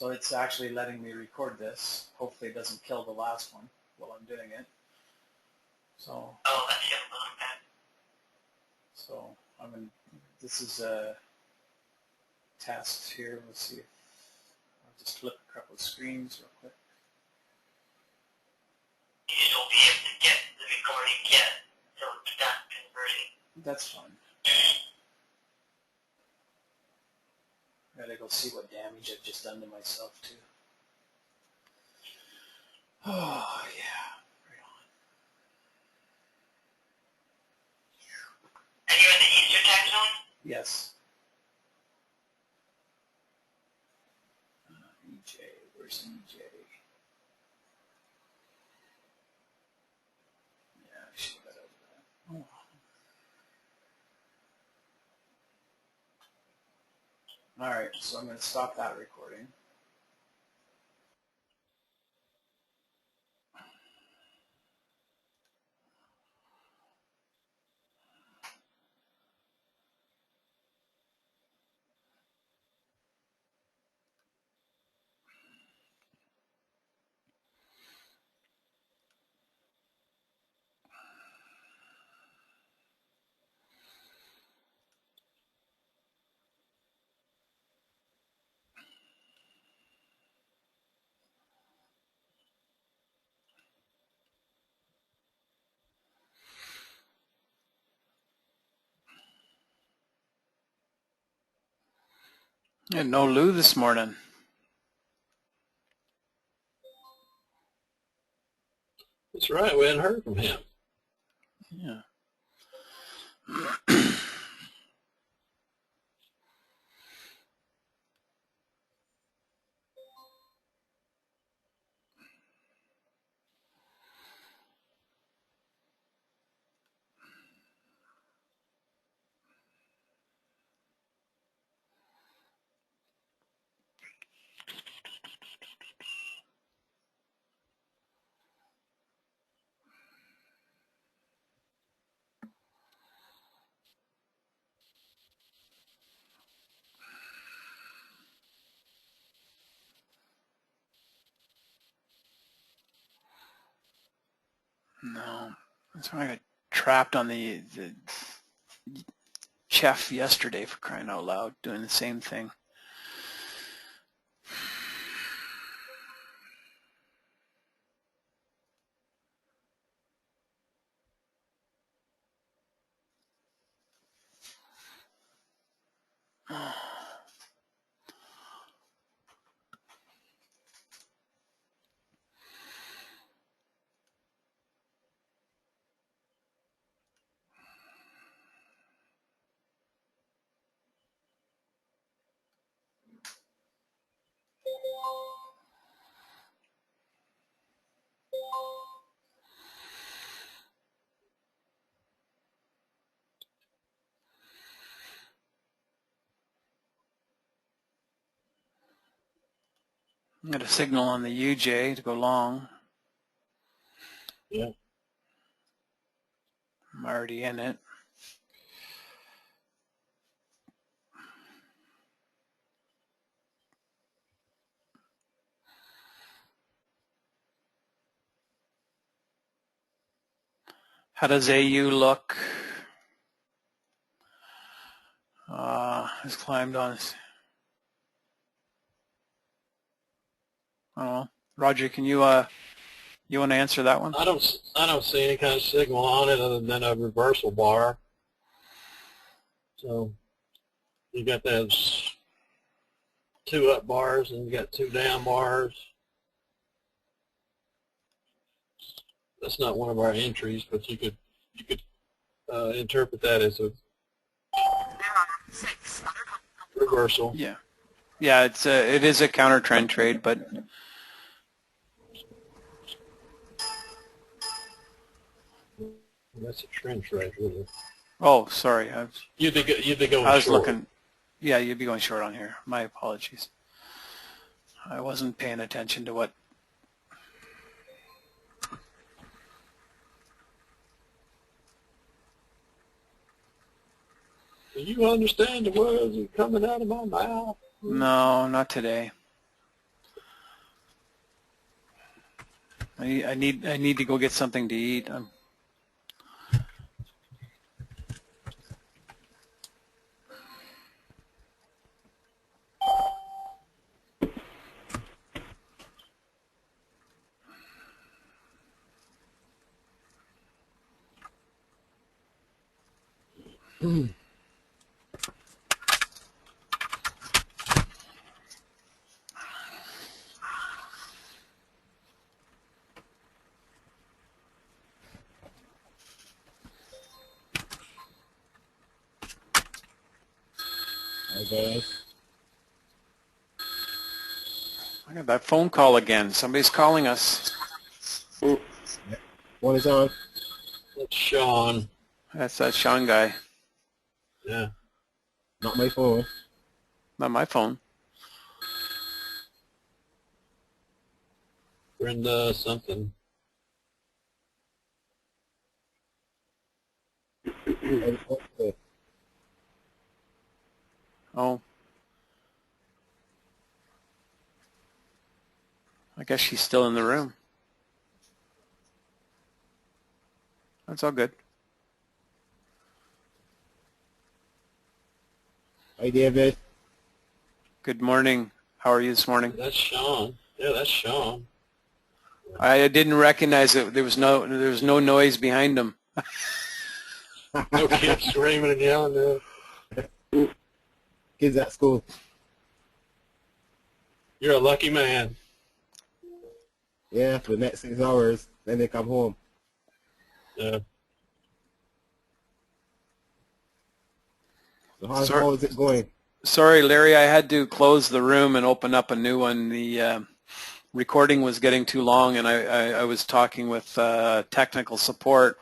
So it's actually letting me record this. Hopefully it doesn't kill the last one while I'm doing it. So. Oh, that's just okay. So I'm in, this is a test here. Let's see if I'll just flip a couple of screens real quick. You will be able to get the recording yet, so it's not converting. That's fine. Gotta go see what damage I've just done to myself too. Oh yeah, right on. Are you in the Eastern time zone? Yes. EJ, where's EJ? Yeah, I should have got over that. Oh. All right, so I'm going to stop that recording. And no Lou this morning. That's right. We hadn't heard from him. Yeah. No, that's why I got trapped on the chef yesterday, for crying out loud, doing the same thing. I'm going to signal on the UJ to go long. Yeah. I'm already in it. How does AU look? Has climbed on. Oh, Roger, can you you want to answer that one? I don't see any kind of signal on it other than a reversal bar. So you got those 2 up bars and you got 2 down bars. That's not one of our entries, but you could interpret that as a reversal. Yeah, yeah. It is a counter trend trade, but That's a trend trade, really. oh, sorry. You'd be going I was short. looking. Yeah, you'd be going short on here. My apologies. I wasn't paying attention to what. Do you understand the words that are coming out of my mouth? No, not today. I need to go get something to eat. Hi guys. I got that phone call again. Somebody's calling us. One is on. That's Sean. That's that Sean guy. Yeah. Not my phone. Not my phone. Brenda something. Oh. I guess she's still in the room. That's all good. Hi David. Good morning. How are you this morning? That's Sean. Yeah, that's Sean. I didn't recognize it. There was no noise behind him. No kids screaming and yelling. Kids at school. You're a lucky man. Yeah, for the next 6 hours. Then they come home. Yeah. So how Sorry. is it going? Sorry, Larry, I had to close the room and open up a new one. The recording was getting too long, and I was talking with technical support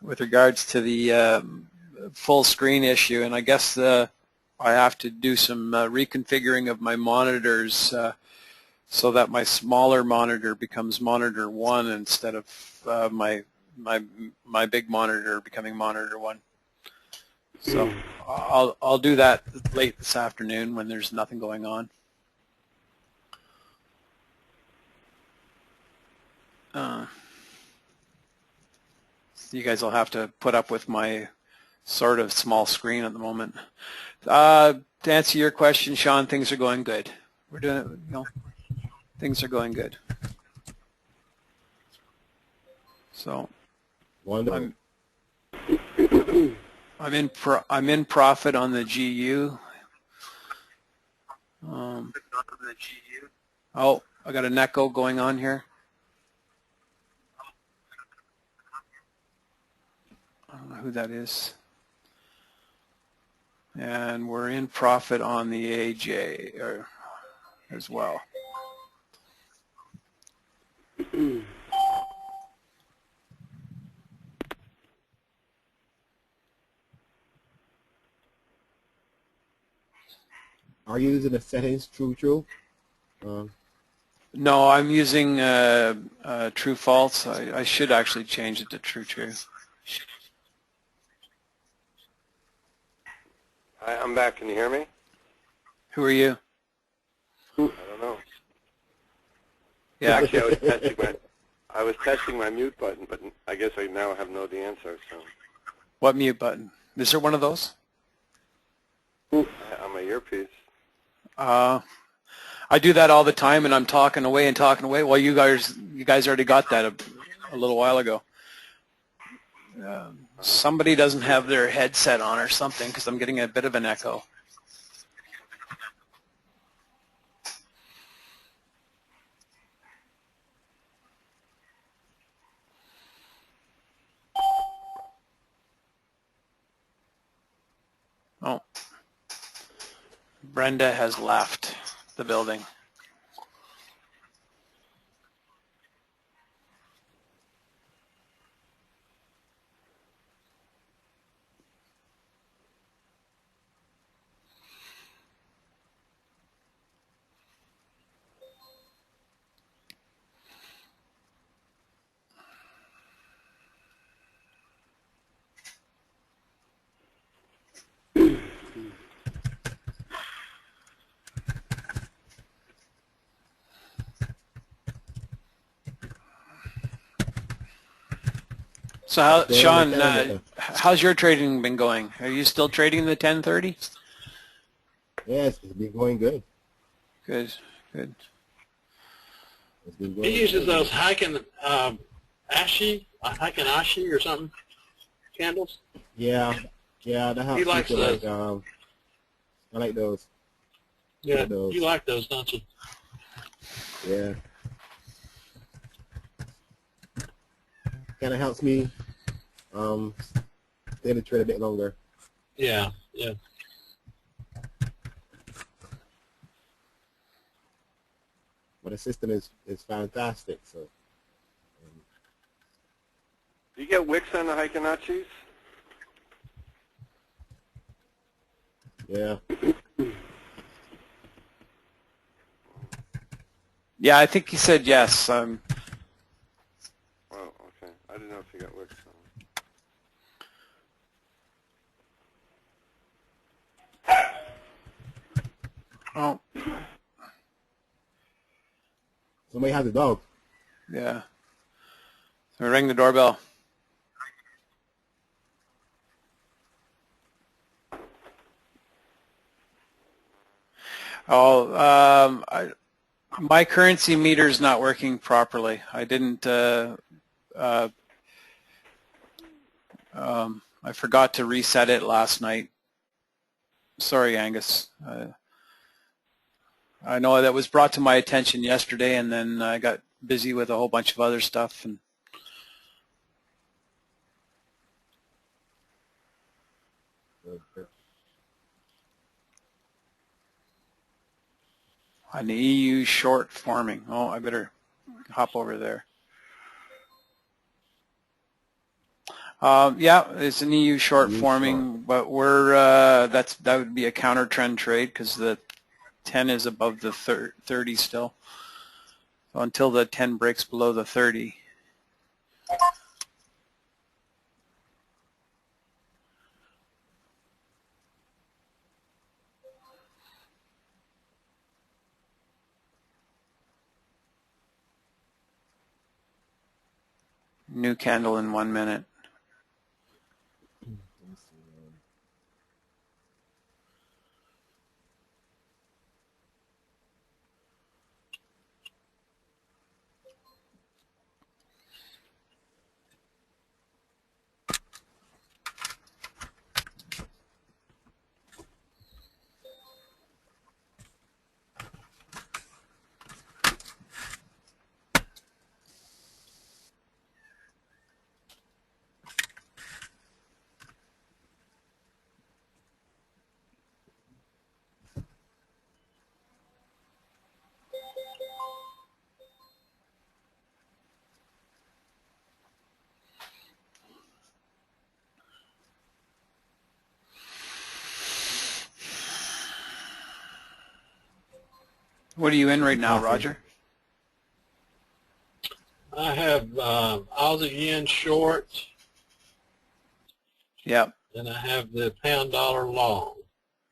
with regards to the full screen issue, and I guess I have to do some reconfiguring of my monitors so that my smaller monitor becomes monitor 1 instead of my big monitor becoming monitor 1. So I'll do that late this afternoon when there's nothing going on. So you guys will have to put up with my sort of small screen at the moment. To answer your question, Sean, things are going good. We're doing, things are going good. So Wonderful. I'm in profit on the GU. Oh, I got an echo going on here. I don't know who that is. And we're in profit on the AJ as well. Are you using the settings true? No, I'm using true false. I should actually change it to true. Hi, I'm back. Can you hear me? Who are you? I don't know. Yeah. Actually, I was testing my mute button, but I guess I now have know the answer. So. What mute button? Is there one of those? On my earpiece. I do that all the time, and I'm talking away. Well, you guys already got that a little while ago. Somebody doesn't have their headset on or something because I'm getting a bit of an echo. Oh, Brenda has left the building. So how, They're Sean, in Canada. how's your trading been going? Are you still trading the 1030? Yes, it's been going good. Good, good. It's been going He uses good. those Hikanashi or something candles. Yeah, that helps He likes me to those. I like those. Yeah, Those. you like those, don't you? Yeah. Kind of helps me stay in the trade a bit longer. Yeah, yeah. But the system is fantastic. So Do you get wicks on the Haikanachis? yeah. Yeah, I think he said yes. Oh, okay. I didn't know if you got wicks on them. Oh, Somebody has a dog. yeah. So ring the doorbell. Oh, my currency meter's not working properly. I didn't, I forgot to reset it last night. Sorry, Angus. I know that was brought to my attention yesterday, and then I got busy with a whole bunch of other stuff. And an EU short forming. Oh, I better hop over there. Yeah, it's an EU short EU forming, but we're that would be a counter trend trade because the 10 is above the 30 still. So until the 10 breaks below the 30. New candle in 1 minute. What are you in right now, Roger? I have Aussie yen short, Yep. and I have the pound dollar long.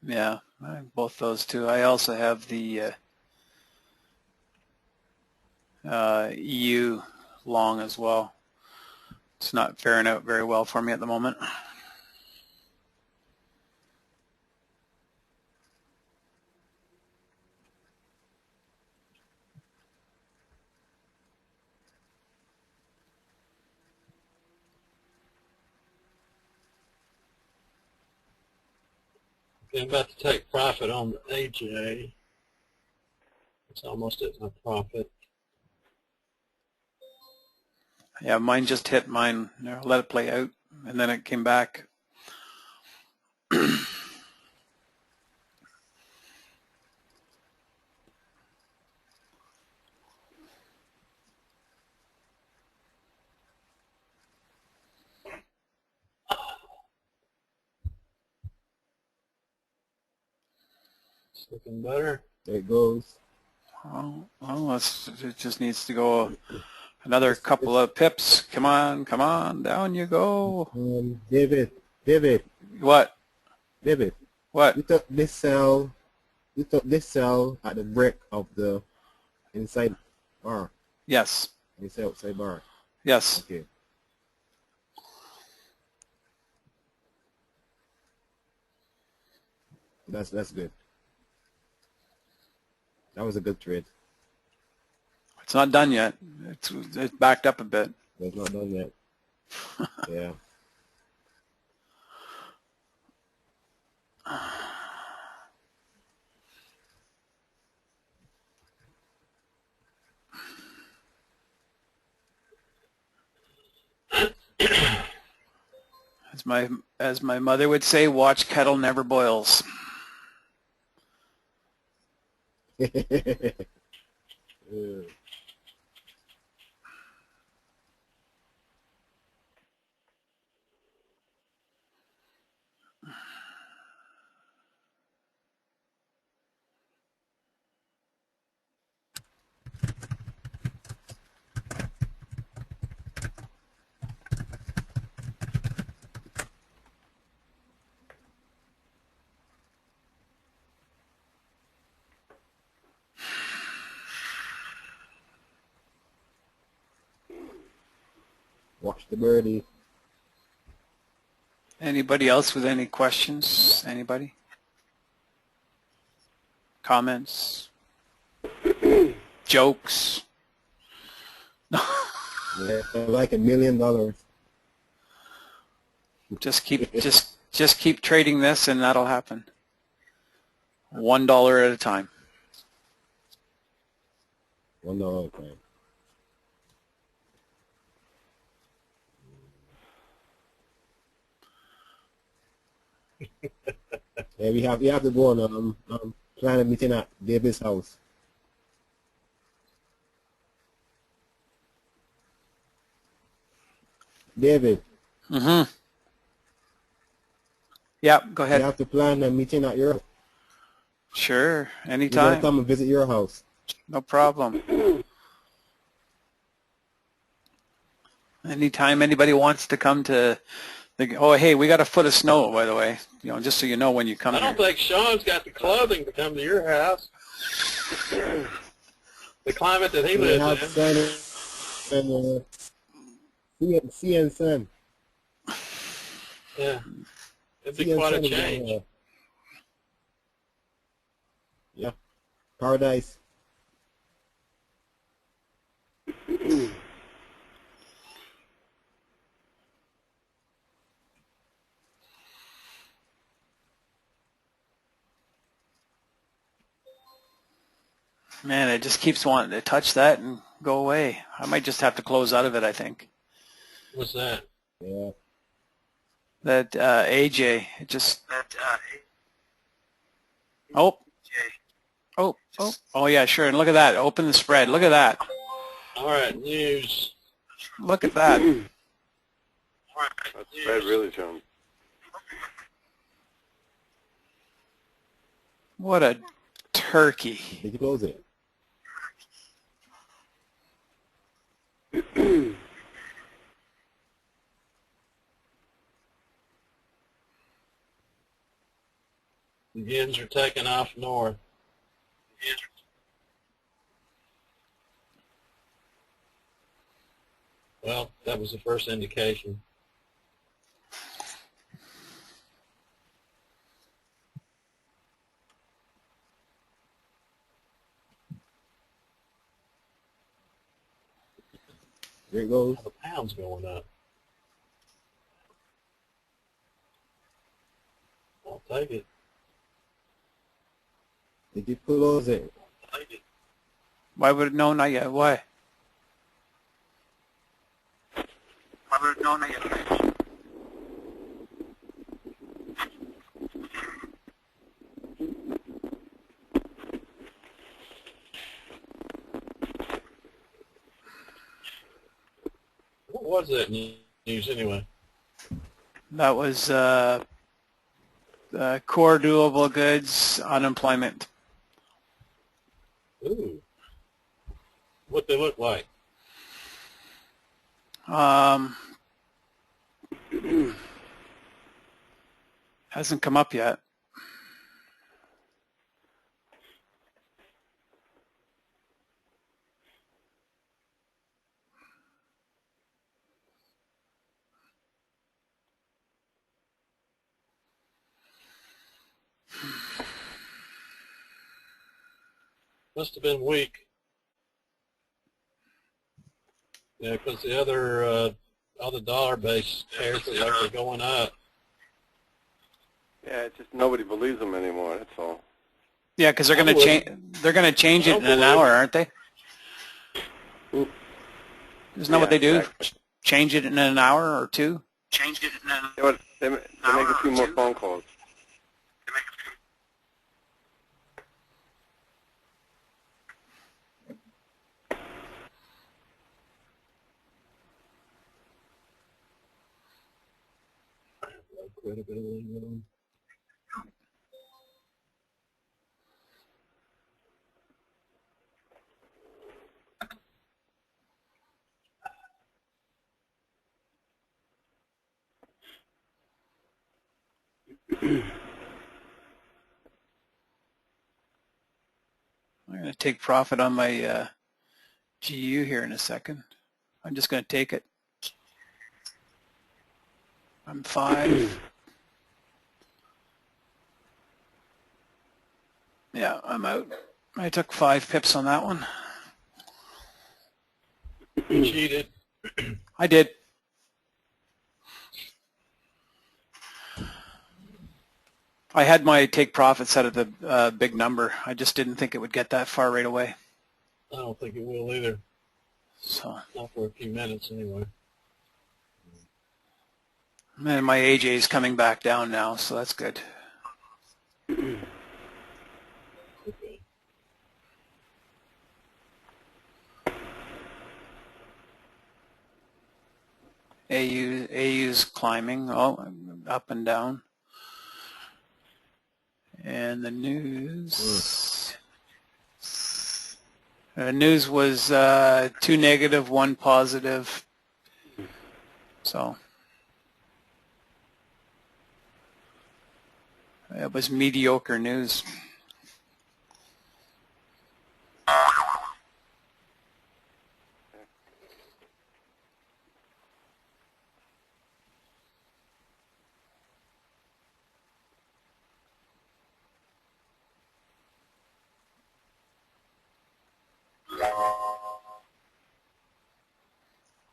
Yeah, I have both those two. I also have the EU long as well. It's not faring out very well for me at the moment. I'm about to take profit on the AJ. It's almost at my profit. Yeah, mine just hit mine. I let it play out, and then it came back. It's looking better. There it goes. Well, it just needs to go another couple of pips. Come on, down you go. David, What? What? you took this cell at the break of the inside bar. Yes. Inside outside bar. Yes. Okay. That's good. That was a good trade. It's not done yet. It's backed up a bit. It's not done yet. Yeah. As my mother would say, watch kettle never boils. Yeah. Watch the birdie. Anybody else with any questions? Anybody? Comments? Jokes? Yeah, like $1 million. Just keep trading this and that'll happen. $1 at a time. $1 at a time. Yeah, we have to go on plan a meeting at David's house. David, Mm-hmm. Yeah, go we ahead. have to plan a meeting at your house. Sure, We're gonna anytime. come and visit your house. No problem. Anytime anybody wants to come to the, oh, hey, we got a foot of snow, by the way, just so you know when you come I here. don't think Sean's got the clothing to come to your house. The climate that he We have lives sun and sea and sun. in. Yeah. It'd Sea be and quite a sun is change. yeah, paradise. Man, it just keeps wanting to touch that and go away. I might just have to close out of it, I think. What's that? Yeah. That AJ, it just, oh, yeah, sure. And look at that. Open the spread. Look at that. All right, news. Look at that. That's bad, really, John. What a turkey. Did you close it? The winds are taking off north. Well, that was the first indication. There it goes. Now the pound's going up. I'll take it. Did you close it? Take it. Why would it? No, not yet. Why? Why would it? No, not yet. What was that news anyway? That was core doable goods unemployment. Ooh. What they look like? Hasn't come up yet. Must have been weak. Yeah, because the other dollar-based pairs are likely going up. Yeah, it's just nobody believes them anymore. That's all. Yeah, because they're I going to wouldn't. change. They're going to change it in an believe hour, it. aren't they? Isn't that what they do? Exactly. Change it in an hour or two? Changed it and then You know what, they make a few more phone calls. they make a few. Credibility. I'm going to take profit on my GU here in a second. I'm just going to take it. I'm 5. Yeah, I'm out. I took 5 pips on that one. You cheated. I did. I had my take profit set at the big number. I just didn't think it would get that far right away. I don't think it will either. So, Not for a few minutes anyway. and my AJ is coming back down now, so that's good. Okay. AU's climbing, up and down. And the news. News was 2 negative, 1 positive. So it was mediocre news.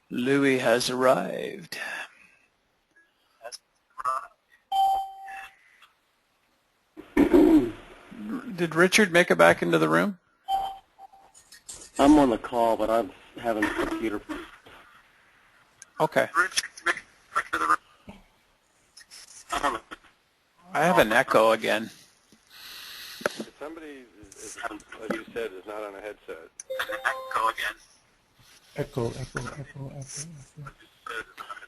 Louis has arrived. Did Richard make it back into the room? I'm on the call, but I'm having a computer. Okay. Rich, back to the room. I have an echo again. If somebody, as you said, is not on a headset. Go again. Echo, echo, echo, echo,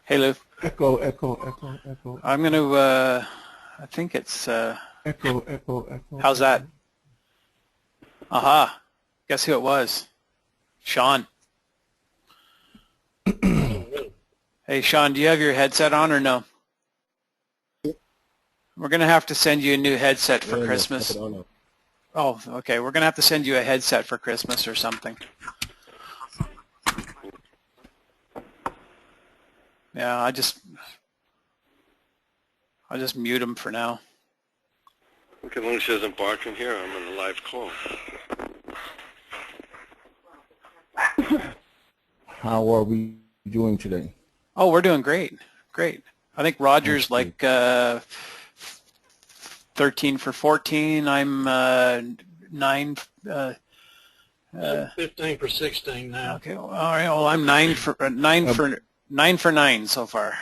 Hey, Lou. echo, echo, echo, echo, I'm going to, I think it's, echo, echo, echo. how's that? Aha. Guess who it was? Sean. Hey, Sean, do you have your headset on or no? We're going to have to send you a new headset for Yeah, Christmas. put it on now. Oh, okay. We're going to have to send you a headset for Christmas or something. Yeah, I'll just mute him for now. Okay, as long as she doesn't bark in here, I'm on a live call. How are we doing today? Oh, we're doing great. Great. I think Roger's like 13 for 14. I'm 9. 15 for 16 now. Okay. All right. Well, I'm 9 for 9 so far.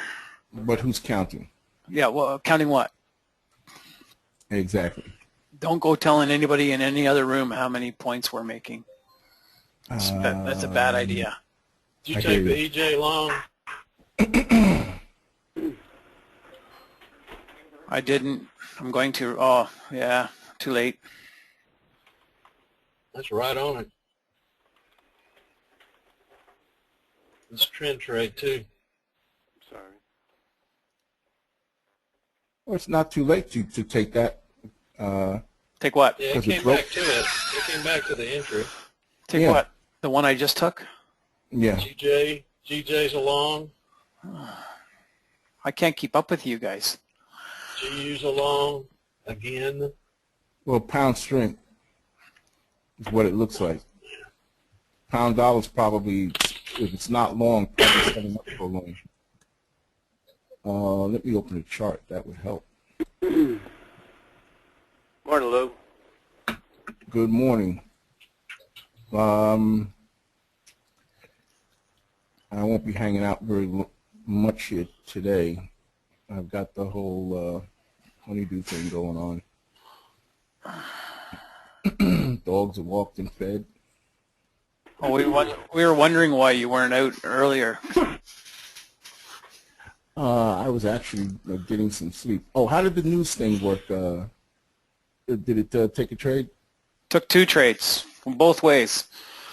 But who's counting? Yeah. Well, counting what? Exactly. Don't go telling anybody in any other room how many points we're making. That's a bad idea. Did I you take hear the EJ long? I didn't. I'm going to. Oh, yeah. Too late. That's right on it. It's trend trade too. Sorry. Well, it's not too late to take that. Take what? Yeah, it 'Cause came it's broke. back to it. It came back to the entry. Take Yeah. what? The one I just took? Yeah. GJ's along. I can't keep up with you guys. GU's along again. Well, pound strength. is what it looks like. Pound dollar's probably, if it's not long, probably setting up for long. Let me open the chart. That would help. Morning, Lou. Good morning. I won't be hanging out very much here today. I've got the whole honeydew thing going on. Dogs are walked and fed. Oh, we were wondering why you weren't out earlier. I was actually getting some sleep. Oh, how did the news thing work? Did it take a trade? Took 2 trades from both ways,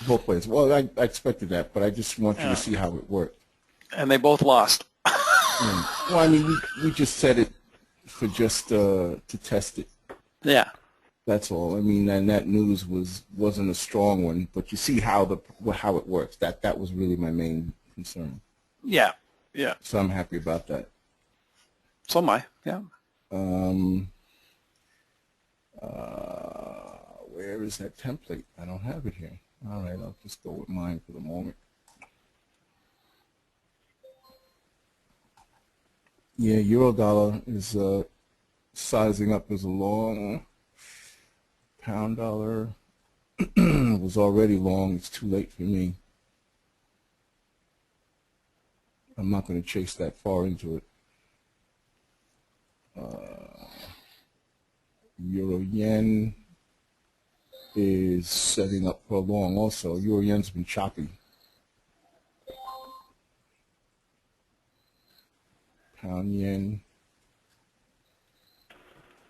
Both ways. Well, I expected that, but I just want you to see how it worked. and they both lost. Well, I mean, we just said it for just to test it. Yeah. That's all. I mean, and that news wasn't a strong one, but you see how it works. That was really my main concern. Yeah. Yeah. So I'm happy about that. So am I. Yeah. Where is that template? I don't have it here. All right, I'll just go with mine for the moment. Yeah, Eurodollar is sizing up as a long. Pound dollar was already long. It's too late for me. I'm not going to chase that far into it. Euro yen is setting up for a long also. Euro yen's been choppy. Pound yen.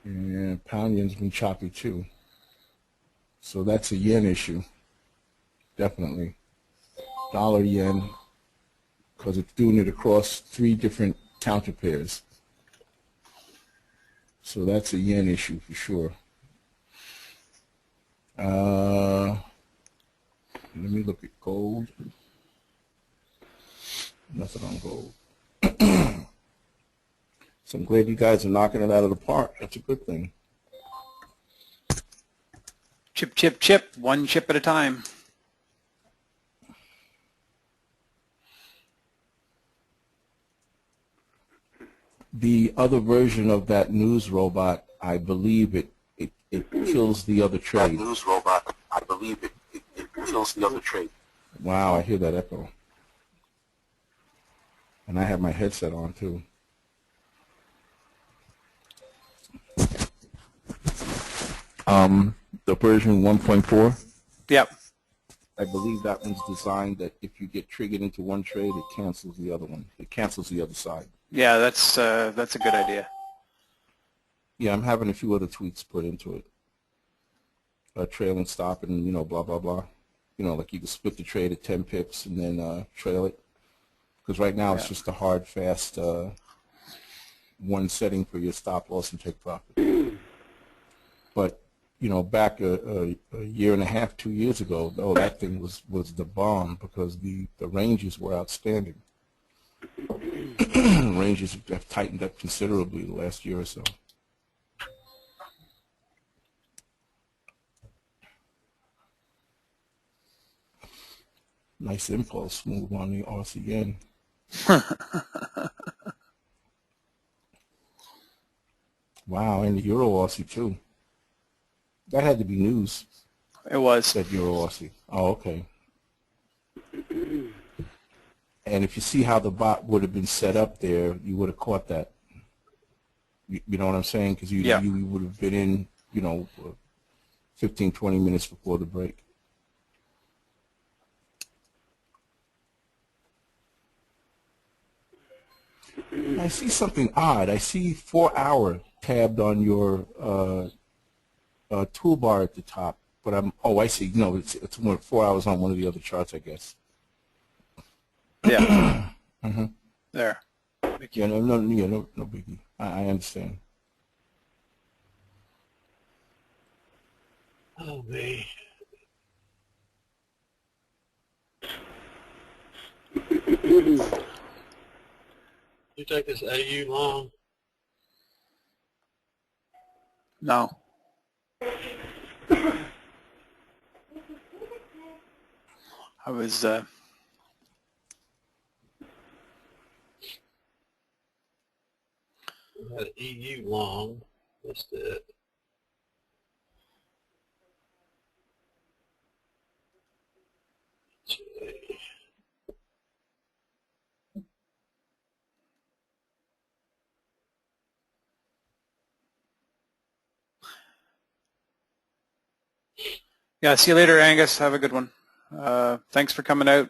And pound yen's been choppy too. So that's a yen issue. Definitely. Dollar yen, because it's doing it across 3 different counter pairs. So that's a yen issue for sure. Let me look at gold. Nothing on gold. So I'm glad you guys are knocking it out of the park. That's a good thing. Chip, chip, chip. 1 chip at a time. The other version of that news robot, I believe it kills the other trade. That news robot, I believe it kills the other trade. Wow, I hear that echo. And I have my headset on too. The version 1.4, Yep. I believe that one's designed that if you get triggered into one trade, it cancels the other one. It cancels the other side. Yeah, that's a good idea. Yeah, I'm having a few other tweaks put into it. Trailing stop and, blah, blah, blah. Like you can split the trade at 10 pips and then trail it. Because right now it's just a hard, fast one setting for your stop loss and take profit. But, back a year and a half, 2 years ago, that thing was the bomb because the ranges were outstanding. Ranges have tightened up considerably the last year or so. Nice impulse move on the RCN. Wow, and the Euro Aussie too. That had to be news. It was. That Euro Aussie. Oh, okay. And if you see how the bot would have been set up there, you would have caught that. You know what I'm saying? Because you would have been in, 15, 20 minutes before the break. I see something odd. I see 4 hour tabbed on your toolbar at the top, but I see. No, it's 4 hours on one of the other charts, I guess. Yeah. There. Yeah, no biggie. I understand. Oh, me. You take this AU long? No. I was We had EU long. That's it. Okay. yeah. See you later, Angus. Have a good one. Thanks for coming out.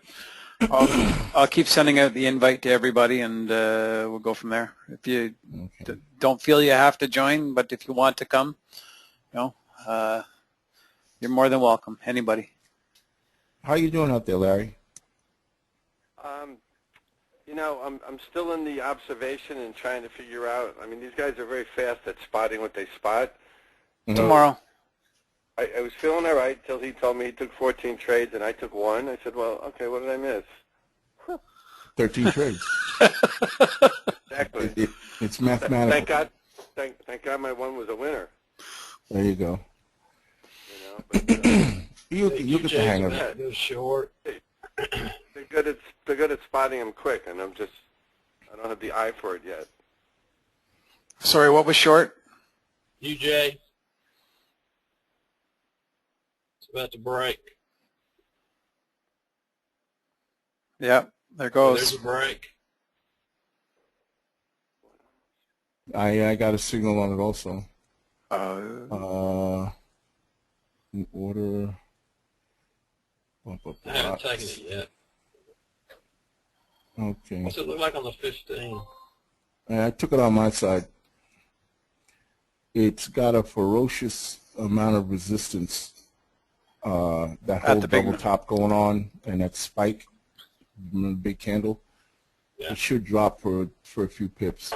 I'll keep sending out the invite to everybody, and we'll go from there. If you Okay. don't feel you have to join, but if you want to come, you're more than welcome. Anybody. How you doing out there, Larry? You know, I'm still in the observation and trying to figure out. I mean, these guys are very fast at spotting what they spot. Mhm. Tomorrow. I was feeling all right till he told me he took 14 trades and I took one. I said, well, okay, what did I miss? 13 trades. Exactly. It's mathematical. Thank God. Thank God my one was a winner. There you go. You know, but, You get the hang of it. Go short. they're good at spotting them quick, and I don't have the eye for it yet. Sorry, what was short? UJ. It's about to break. Yeah, there Oh, there's goes. a break. I got a signal on it also. Uh, In order. Bump up I the haven't lots. taken it yet. Okay. What's it look like on the 15? I took it on my side. It's got a ferocious amount of resistance. That whole the big double top going on and that spike, the big candle. Yeah. It should drop for a few pips.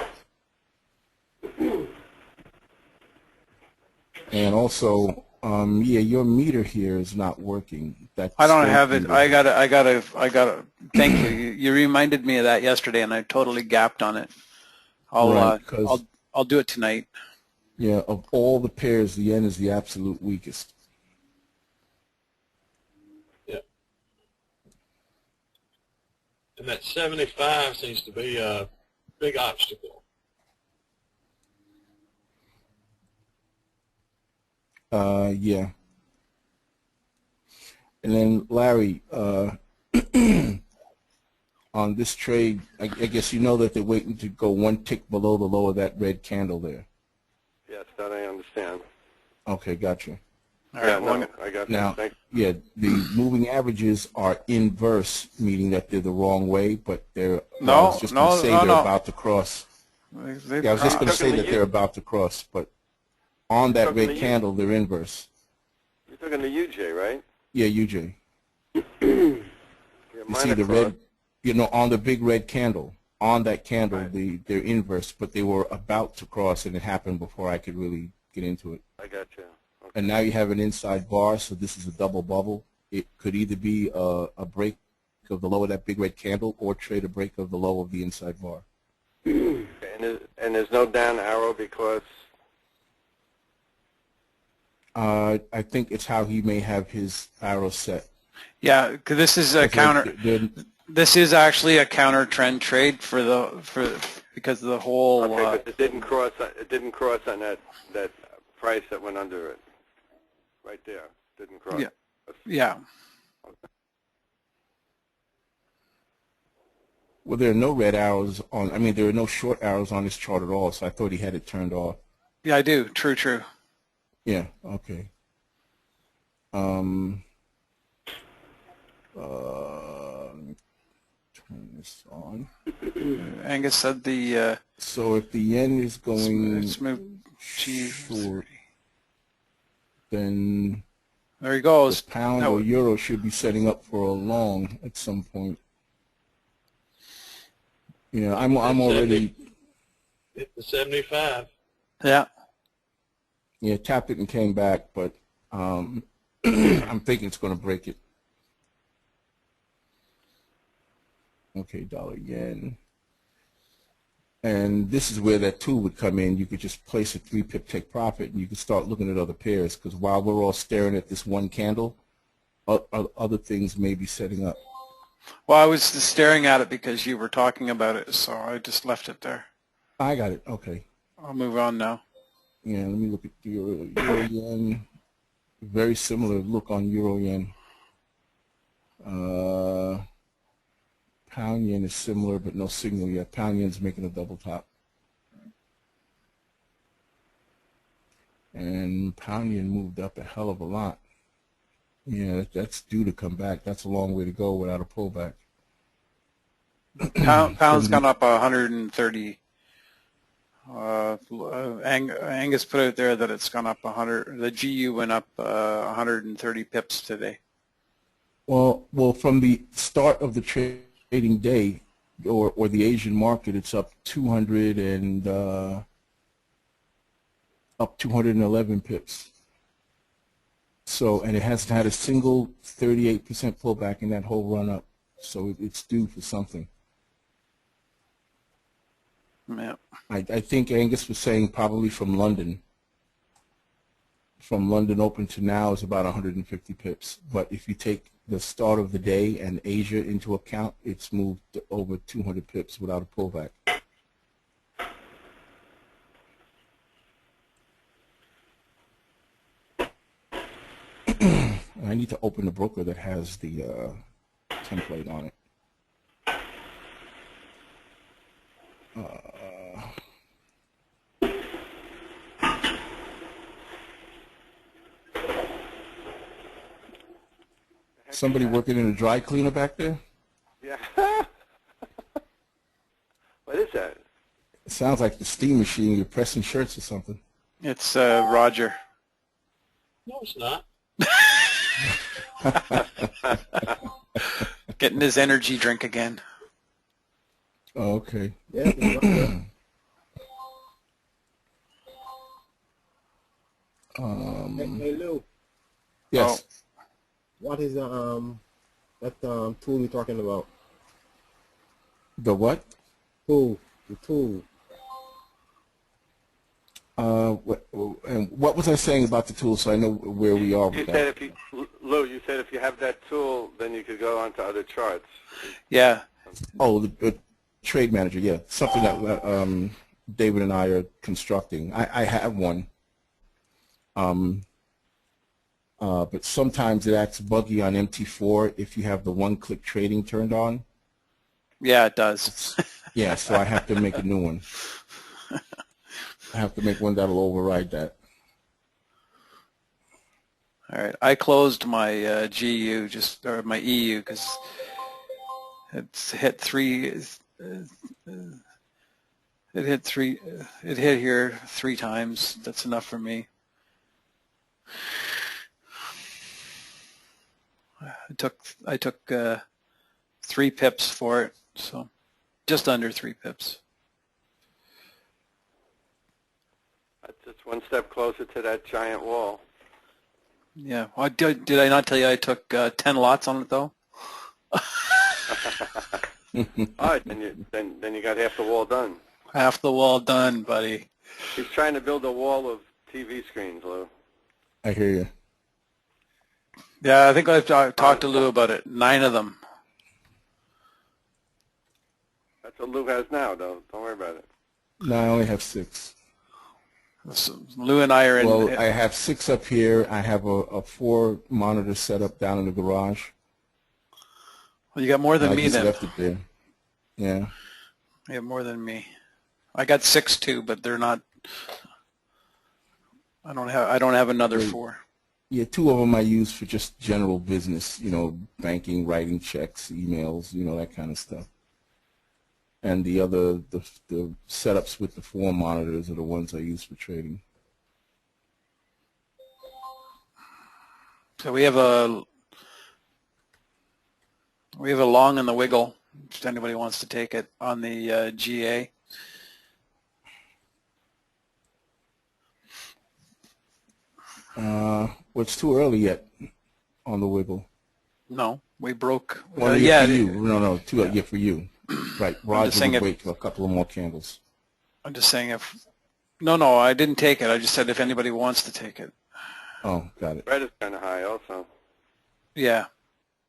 And also, yeah, your meter here is not working. That I don't stroke have it. meter. I gotta. Thank you. You reminded me of that yesterday, and I totally gapped on it. Right, 'cause- I'll do it tonight. Yeah, of all the pairs, the N is the absolute weakest. Yeah. And that 75 seems to be a big obstacle. Yeah. And then Larry, on this trade, I guess you know that they're waiting to go one tick below the low of that red candle there. Yes, that I understand. Okay, gotcha. All Yeah, right. Well, no, I got Now, that. Thank yeah, the moving averages are inverse, meaning that they're the wrong way, but they're. No, I was just going no, to say no, they're no. about to cross. they- Yeah, I was just going to say Talking to that you. they're about to cross, but on that Talking to red you. candle, they're inverse. You're talking to UJ, right? Yeah, UJ. Yeah, You mine see are the crossed. red, on the big red candle, on that candle, Right. they're inverse, but they were about to cross, and it happened before I could really get into it. I got you. Okay. And now you have an inside bar, so this is a double bubble. It could either be a break of the low of that big red candle or trade a break of the low of the inside bar. And there's no down arrow because I think it's how he may have his arrow set. Yeah, 'cause this is a counter. This is actually a counter trend trade for because of the whole. okay, but it didn't cross. It didn't cross on that price that went under it. Right there, didn't cross. Yeah. Yeah. Well, there are no red arrows on. I mean, there are no short arrows on this chart at all. So I thought he had it turned off. Yeah, I do. True. Yeah. Okay. Turn this on. Angus said the. So if the yen is going Let's move. Geez. short, then There he the goes. pound No. or euro should be setting up for a long at some point. You know, I'm already Hit the 75. Yeah. tapped it and came back, but I'm thinking it's going to break it. Okay, dollar yen. And this is where that tool would come in. You could just place a 3-pip take profit, and you could start looking at other pairs. Because while we're all staring at this one candle, other things may be setting up. Well, I was just staring at it because you were talking about it, so I just left it there. I got it. Okay. I'll move on now. Yeah, let me look at the Euro Yen. Very similar look on Euro Yen. Pound Yen is similar, but no signal yet. Pound Yen's making a double top. And Pound Yen moved up a hell of a lot. Yeah, that's due to come back. That's a long way to go without a pullback. Pound's gone up 130. Angus put out there that it's gone up 100. The GU went up 130 pips today. Well, from the start of the trading day, or the Asian market, it's up 200 and up 211 pips. So, and it hasn't had a single 38% pullback in that whole run up. So it's due for something. Yeah. I think Angus was saying probably from London. From London open to now is about 150 pips. But if you take the start of the day and Asia into account, it's moved to over 200 pips without a pullback. I need to open the broker that has the template on it. Somebody working in a dry cleaner back there? Yeah. What is that? It sounds like the steam machine. You're pressing shirts or something. It's Roger. No, it's not. Getting his energy drink again. Oh, okay. Yeah. Hey, Lou, Yes. what is that tool you're talking about? The what? The tool. And what was I saying about the tool so I know where we are You with said that? Lou, you said if you have that tool, then you could go on to other charts. Yeah. Oh, the trade manager, yeah. Something that David and I are constructing. I have one. But sometimes it acts buggy on MT4 if you have the one-click trading turned on. Yeah, it does. Yeah, so I have to make a new one. I have to make one that'll override that. All right. I closed my GU or my EU because it's hit three. It hit three. It hit here 3 times. That's enough for me. I took 3 pips for it, so just under 3 pips. That's just one step closer to that giant wall. Yeah. Well, did I not tell you I took 10 lots on it though? All right, then you got half the wall done. Half the wall done, buddy. He's trying to build a wall of TV screens, Lou. I hear you. Yeah, I think I've talked to Lou about it. 9 of them. That's what Lou has now, though. Don't worry about it. No, I only have 6. So Lou and I are in. Well, I have 6 up here. I have a 4-monitor setup down in the garage. Well, you got more than I me just then. left it there. Yeah. You have more than me. I got 6 too, but they're not. I don't have another 4. Yeah, 2 of them I use for just general business, banking, writing checks, emails, that kind of stuff. And the other, the setups with the 4 monitors are the ones I use for trading. So we have a long in the wiggle. If anybody wants to take it on the GA. Well, it's too early yet on the wiggle. No, we broke. Well, yeah, for you. No, too early. Yeah, for you. Right. Roger would wait for a couple of more candles. I'm just saying if. No, I didn't take it. I just said if anybody wants to take it. Oh, got it. Red is kind of high, also. Yeah,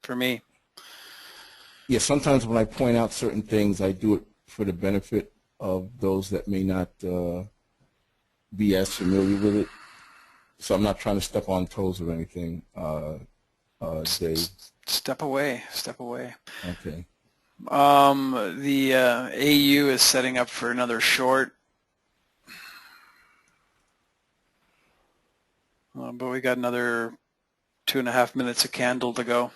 for me. Yeah, sometimes when I point out certain things, I do it for the benefit of those that may not be as familiar with it. So I'm not trying to step on toes or anything, Dave. Step away, step away. Okay. The AU is setting up for another short. But we got another 2.5 minutes of candle to go.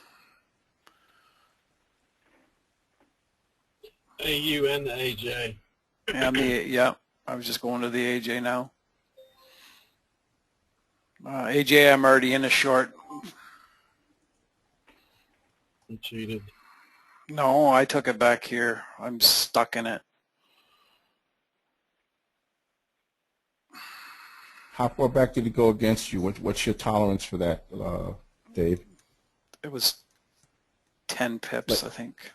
AU and the AJ. And yeah, I was just going to the AJ now. AJ, I'm already in a short. You cheated. No, I took it back here. I'm stuck in it. How far back did it go against you? What's your tolerance for that, Dave? It was 10 pips, I think.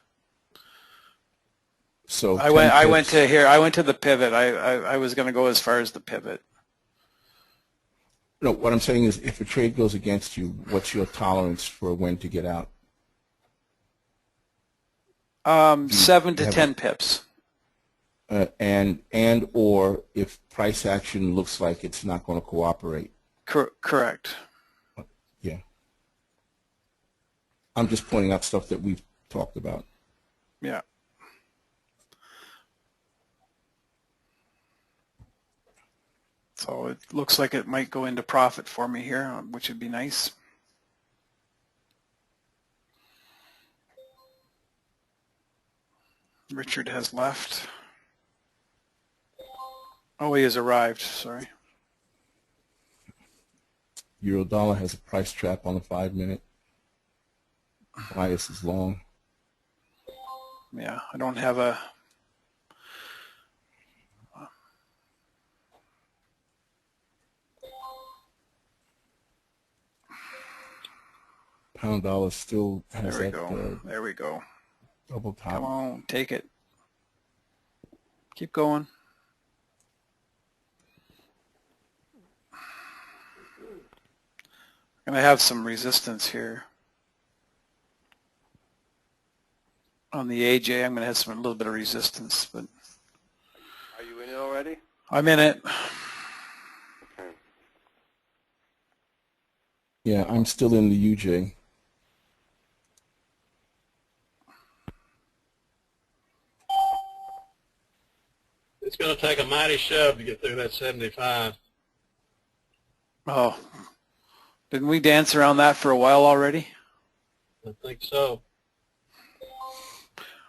So I went to here. I went to the pivot. I was going to go as far as the pivot. No, what I'm saying is, if a trade goes against you, what's your tolerance for when to get out? 7 to 10 pips. And or if price action looks like it's not going to cooperate. Correct. Yeah. I'm just pointing out stuff that we've talked about. Yeah. So it looks like it might go into profit for me here, which would be nice. Richard has left. Oh, he has arrived, sorry. Euro dollar has a price trap on the 5-minute. Bias is long. Yeah, I don't have a... Pound dollar still has There we that go. There we go. double top. Come on, take it. Keep going. I'm going to have some resistance here. On the AJ, I'm going to have a little bit of resistance, but Are you in it already? I'm in it. Okay. Yeah, I'm still in the UJ. It's going to take a mighty shove to get through that 75. Oh, didn't we dance around that for a while already? I think so.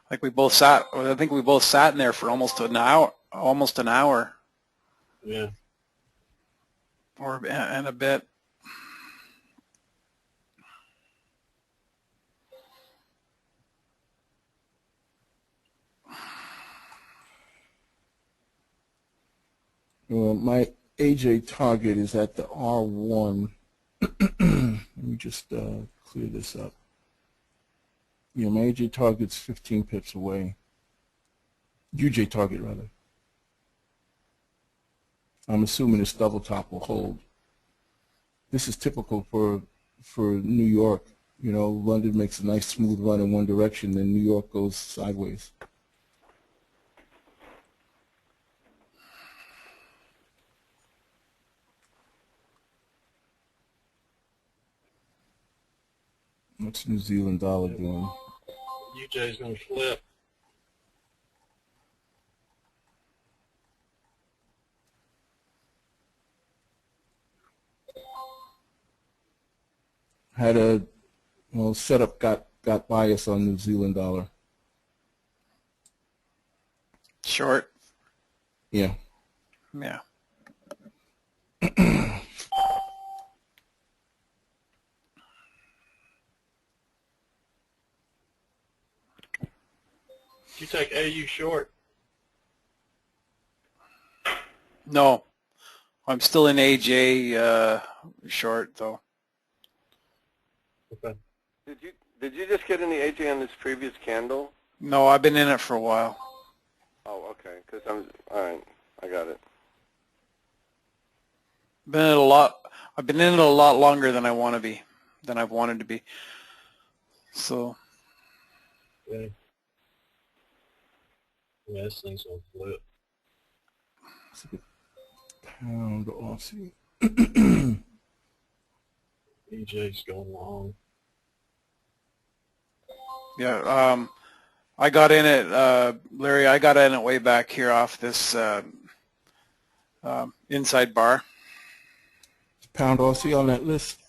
I think we both sat in there for almost an hour. Yeah. And a bit. Well, my AJ target is at the R1. Let me just clear this up. Yeah, my AJ target's 15 pips away. UJ target, rather. I'm assuming this double top will hold. This is typical for New York. You know, London makes a nice smooth run in one direction, then New York goes sideways. What's New Zealand dollar doing? UJ's going to flip. Had a setup got bias on New Zealand dollar. Short. Yeah. Yeah. You take AU short. No, I'm still in AJ short though. Okay. Did you just get in the AJ on this previous candle? No, I've been in it for a while. Oh, okay. Because all right. I got it. I've been in it a lot longer than I want to be, than I've wanted to be. So Okay. Yeah, this thing's gonna flip. It's like a pound Aussie. EJ's going long. yeah, I got in it, Larry. I got in it way back here off this inside bar. Pound Aussie on that list.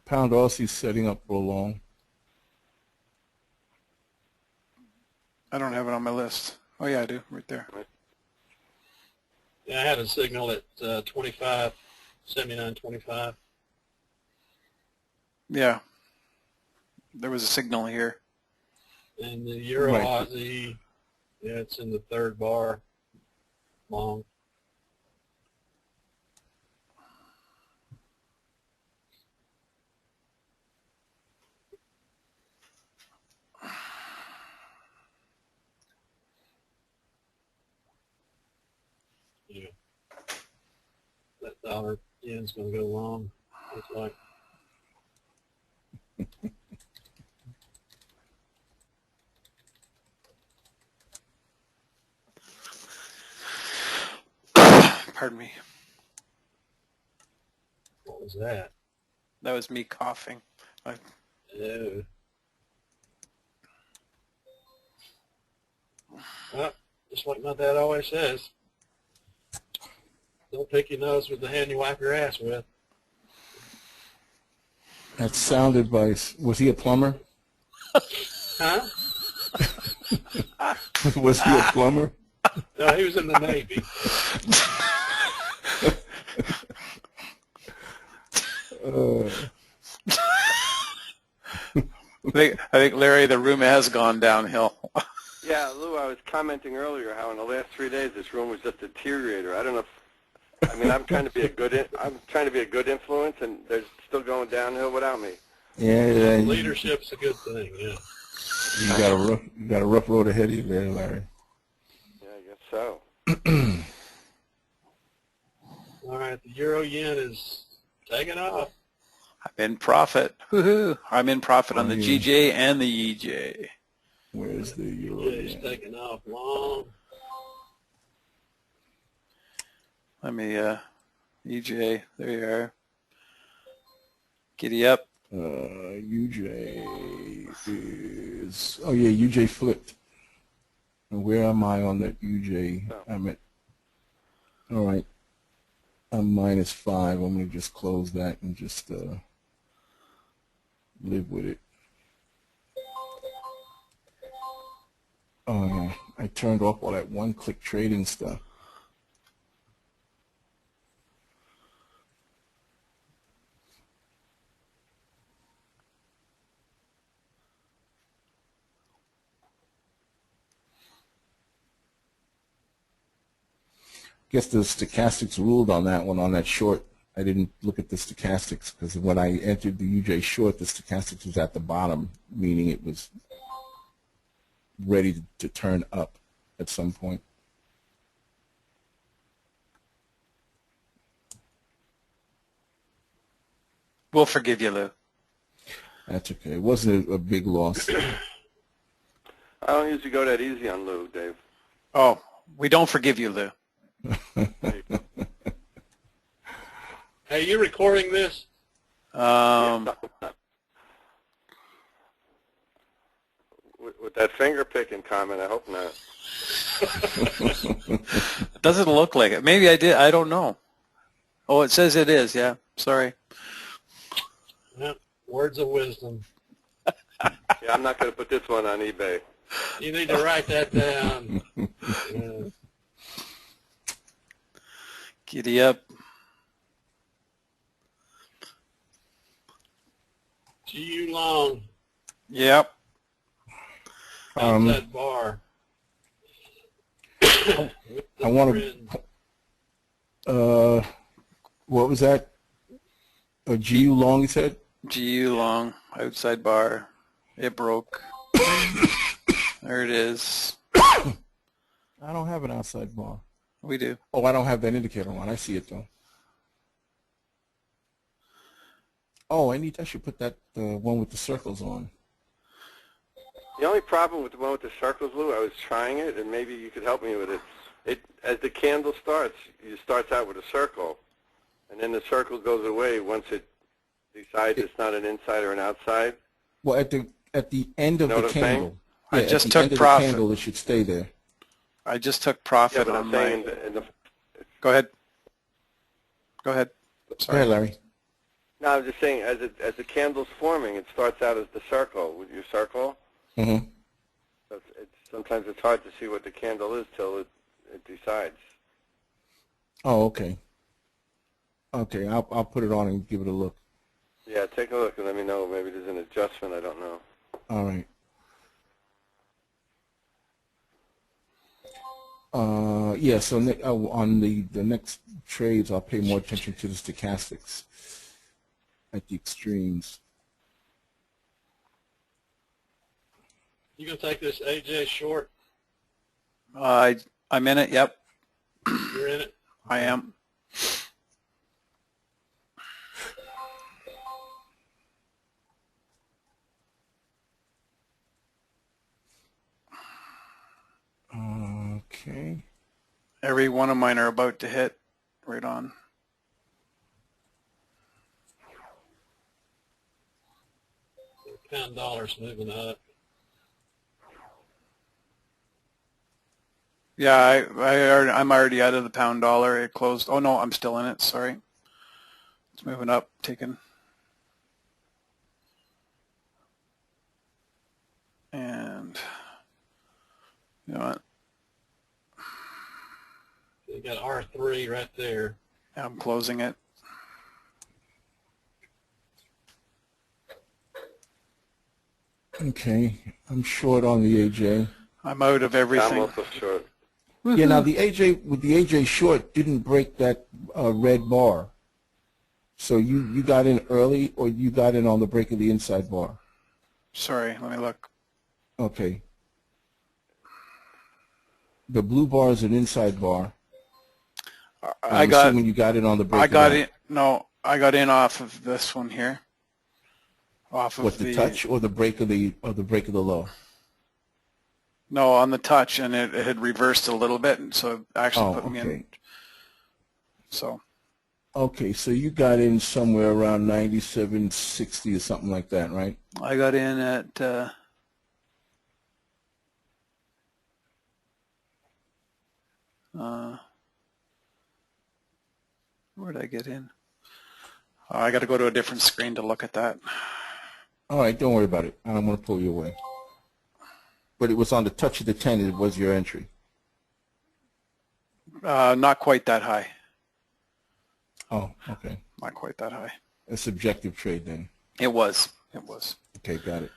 Pound Aussie's setting up for a long. I don't have it on my list. Oh yeah, I do, right there. Yeah, I had a signal at 25, 79.25. Yeah, there was a signal here. And the Euro Right. Aussie, yeah, it's in the third bar long. Yeah. That dollar yen's going to go long. Looks like. Pardon me. What was that? That was me coughing. Ew. Well, just like my dad always says, don't pick your nose with the hand you wipe your ass with. That's sound advice. Was he a plumber? Huh? Was he a plumber? No, he was in the Navy. I think Larry, the room has gone downhill. Yeah, Lou, I was commenting earlier how in the last 3 days this room was just a deteriorator. I don't know if, I mean, I'm trying to be a good influence, and they're still going downhill without me. Yeah, Leadership's a good thing, yeah. you got a rough road ahead of you there, Larry. Yeah, I guess so. All right, the Euro yen is taking off. I'm in profit. Woohoo! I'm in profit on the yeah. GJ and the EJ. Where's the euro? It's yen? taking off long. Let me, EJ, there you are. Giddy up. UJ is, oh yeah, UJ flipped. And where am I on that UJ? Oh. I'm at, all right, I'm -5. I'm going to just close that and just live with it. Oh yeah, I turned off all that one-click trading stuff. Guess the stochastics ruled on that one, on that short. I didn't look at the stochastics because when I entered the UJ short, the stochastics was at the bottom, meaning it was ready to turn up at some point. We'll forgive you, Lou. That's okay. It wasn't a big loss. I don't usually go that easy on Lou, Dave. Oh, we don't forgive you, Lou. Hey, you recording this? With that finger picking comment, I hope not. It doesn't look like it. Maybe I did. I don't know. Oh, it says it is. Yeah. Sorry. Yeah, words of wisdom. Yeah, I'm not going to put this one on eBay. You need to write that down. Yeah. Giddy up. GU long. Yep. Outside bar. I want to. What was that? A GU long, you said? GU long, outside bar. It broke. There it is. I don't have an outside bar. We do. Oh, I don't have that indicator on. I see it though. Oh, I should put that one with the circles on. The only problem with the one with the circles, Lou, I was trying it, and maybe you could help me with it. As the candle starts, it starts out with a circle, and then the circle goes away once it decides it's not an inside or an outside. Well, at the end of Know the what I'm saying? candle. I Yeah, just at the took end of profit. the candle, it should stay there. I just took Yeah, profit but on I'm my. saying Go ahead. Go ahead. Go Sorry. ahead, Larry. no, I'm just saying as the candle's forming, it starts out as the circle with your circle. Mm-hmm. So sometimes it's hard to see what the candle is till it decides. Oh, okay. Okay, I'll put it on and give it a look. Yeah, take a look and let me know. Maybe there's an adjustment. I don't know. All right. Yeah, so on the next trades, I'll pay more attention to the stochastics at the extremes. You gonna take this AJ short? I'm in it. Yep, You're in it? I am. Okay. Every one of mine are about to hit right on. $10 moving up. Yeah, I'm already out of the pound dollar. It closed. Oh no, I'm still in it. Sorry. It's moving up, taking. And you know what? You got R3 right there. I'm closing it. Okay, I'm short on the AJ. I'm out of I'm everything. also short. Yeah, now the AJ short didn't break that red bar. So you got in early, or you got in on the break of the inside bar? Sorry, let me look. Okay. The blue bar is an inside bar. I'm assuming you got in on the break. I got of that. it. No, I got in off of this one here. Off of What, the touch or the break of the low? No, on the touch, and it had reversed a little bit, and so it actually put me in. Okay. So Okay, so you got in somewhere around 97.60 or something like that, right? I got in at where did I get in? Oh, I got to go to a different screen to look at that. All right, don't worry about it. I don't want to pull you away. But it was on the touch of the 10, it was your entry. Not quite that high. Oh, okay. Not quite that high. A subjective trade then. It was. It was. Okay, got it.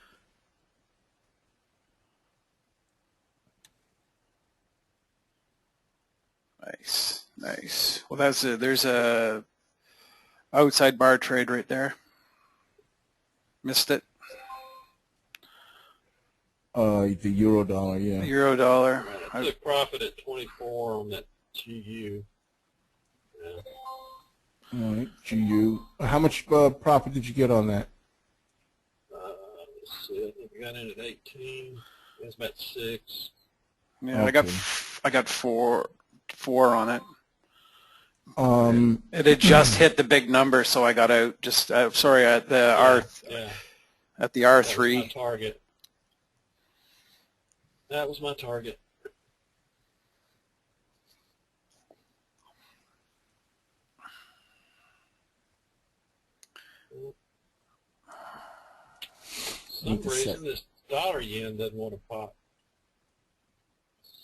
Nice. Nice. Well, there's a outside bar trade right there. Missed it. The euro dollar, yeah. Euro dollar. I took profit at 24 on that GU. Yeah. All right, GU. How much profit did you get on that? Let's see, I think I got in at 18. That's about 6. Yeah, Okay. I got four on it. It had just hit the big number, so I got out. Just sorry at the Yeah. at the That was my R3. target. That was my target. For some Need to set- reason, this dollar yen doesn't want to pop.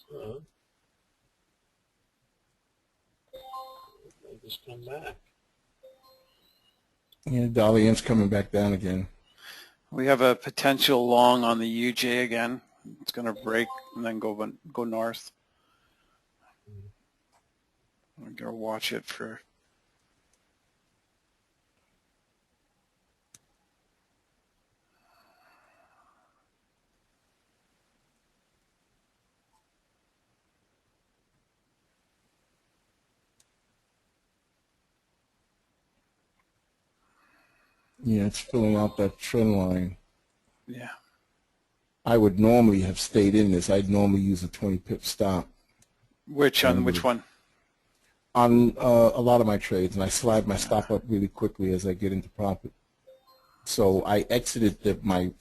So, they just come back. Yeah, dollar yen's coming back down again. We have a potential long on the UJ again. It's going to break and then go north. I'm going to watch it for. Yeah, it's filling out that trend line. Yeah. I would normally have stayed in this. I'd normally use a 20 pip stop Which one? on a lot of my trades, and I slide my stop up really quickly as I get into profit. So I exited my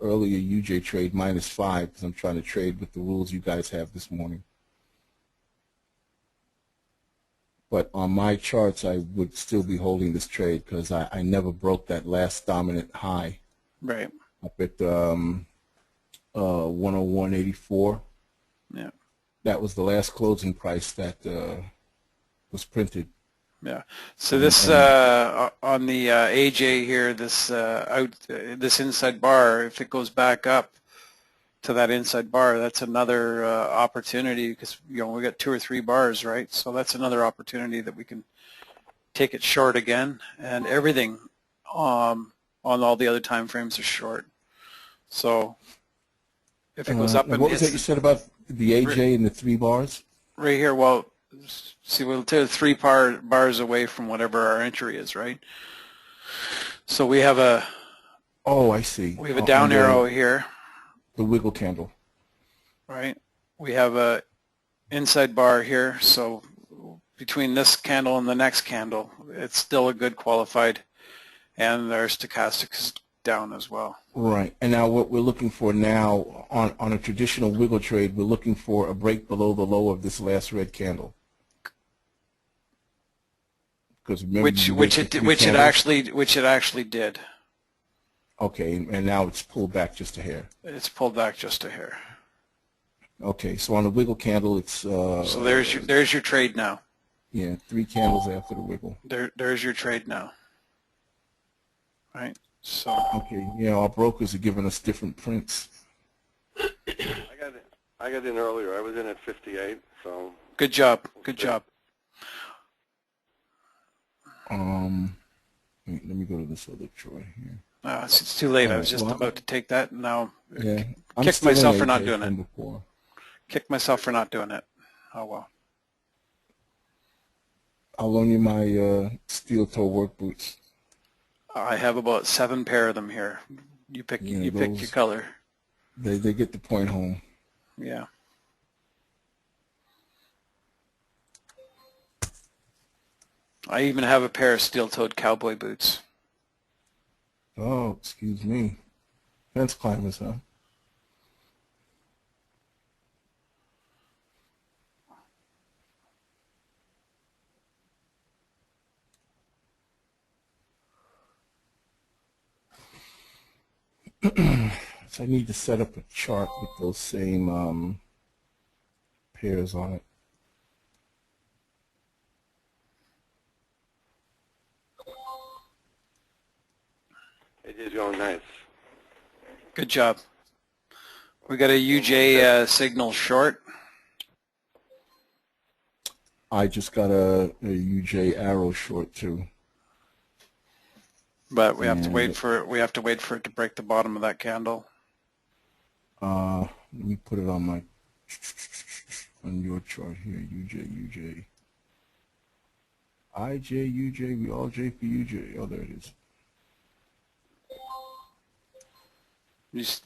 earlier UJ trade -5 because I'm trying to trade with the rules you guys have this morning. But on my charts, I would still be holding this trade because I never broke that last dominant high Right. up at 101.84. Yeah. That was the last closing price that was printed. Yeah. So this on the AJ here, this this inside bar, if it goes back up to that inside bar, that's another opportunity because we got 2 or 3 bars, right? So that's another opportunity that we can take it short again, and everything on all the other time frames is short. So if it goes up and what was that you said about the AJ and the 3 bars? Right here, well, see, we'll take 3 bars away from whatever our entry is, right? So we have a I see. We have a down arrow here, the wiggle candle. right? We have a inside bar here, so between this candle and the next candle, it's still a good qualified, and our stochastic is down as well. Right. And now what we're looking for now on a traditional wiggle trade, we're looking for a break below the low of this last red candle. Because Which it actually did. Okay, and now it's pulled back just a hair. It's pulled back just a hair. Okay, so on the wiggle candle, it's So there's your trade now. yeah, 3 candles after the wiggle. There's your trade now. Right. So Okay, yeah, our brokers are giving us different prints. I got in earlier. I was in at 58, so. good job. Good job. Wait, let me go to this other Troy here. It's too late. I was just about to take that, and now Yeah, I'm kicked still in myself for not AJ doing from it. before. Kicked myself for not doing it. Oh well. I'll loan you my steel toe work boots. I have about 7 pair of them here. You pick. Yeah, You pick your color. They get the point home. Yeah. I even have a pair of steel-toed cowboy boots. Oh, excuse me. Fence climbers, huh? So I need to set up a chart with those same pairs on it. It is going nice. Good job. We got a UJ signal short. I just got a UJ arrow short too. But we have to And- wait for it. We have to wait for it to break the bottom of that candle. Let me put it on my on your chart here. UJ. IJ, UJ, we all J for UJ. Oh, there it is.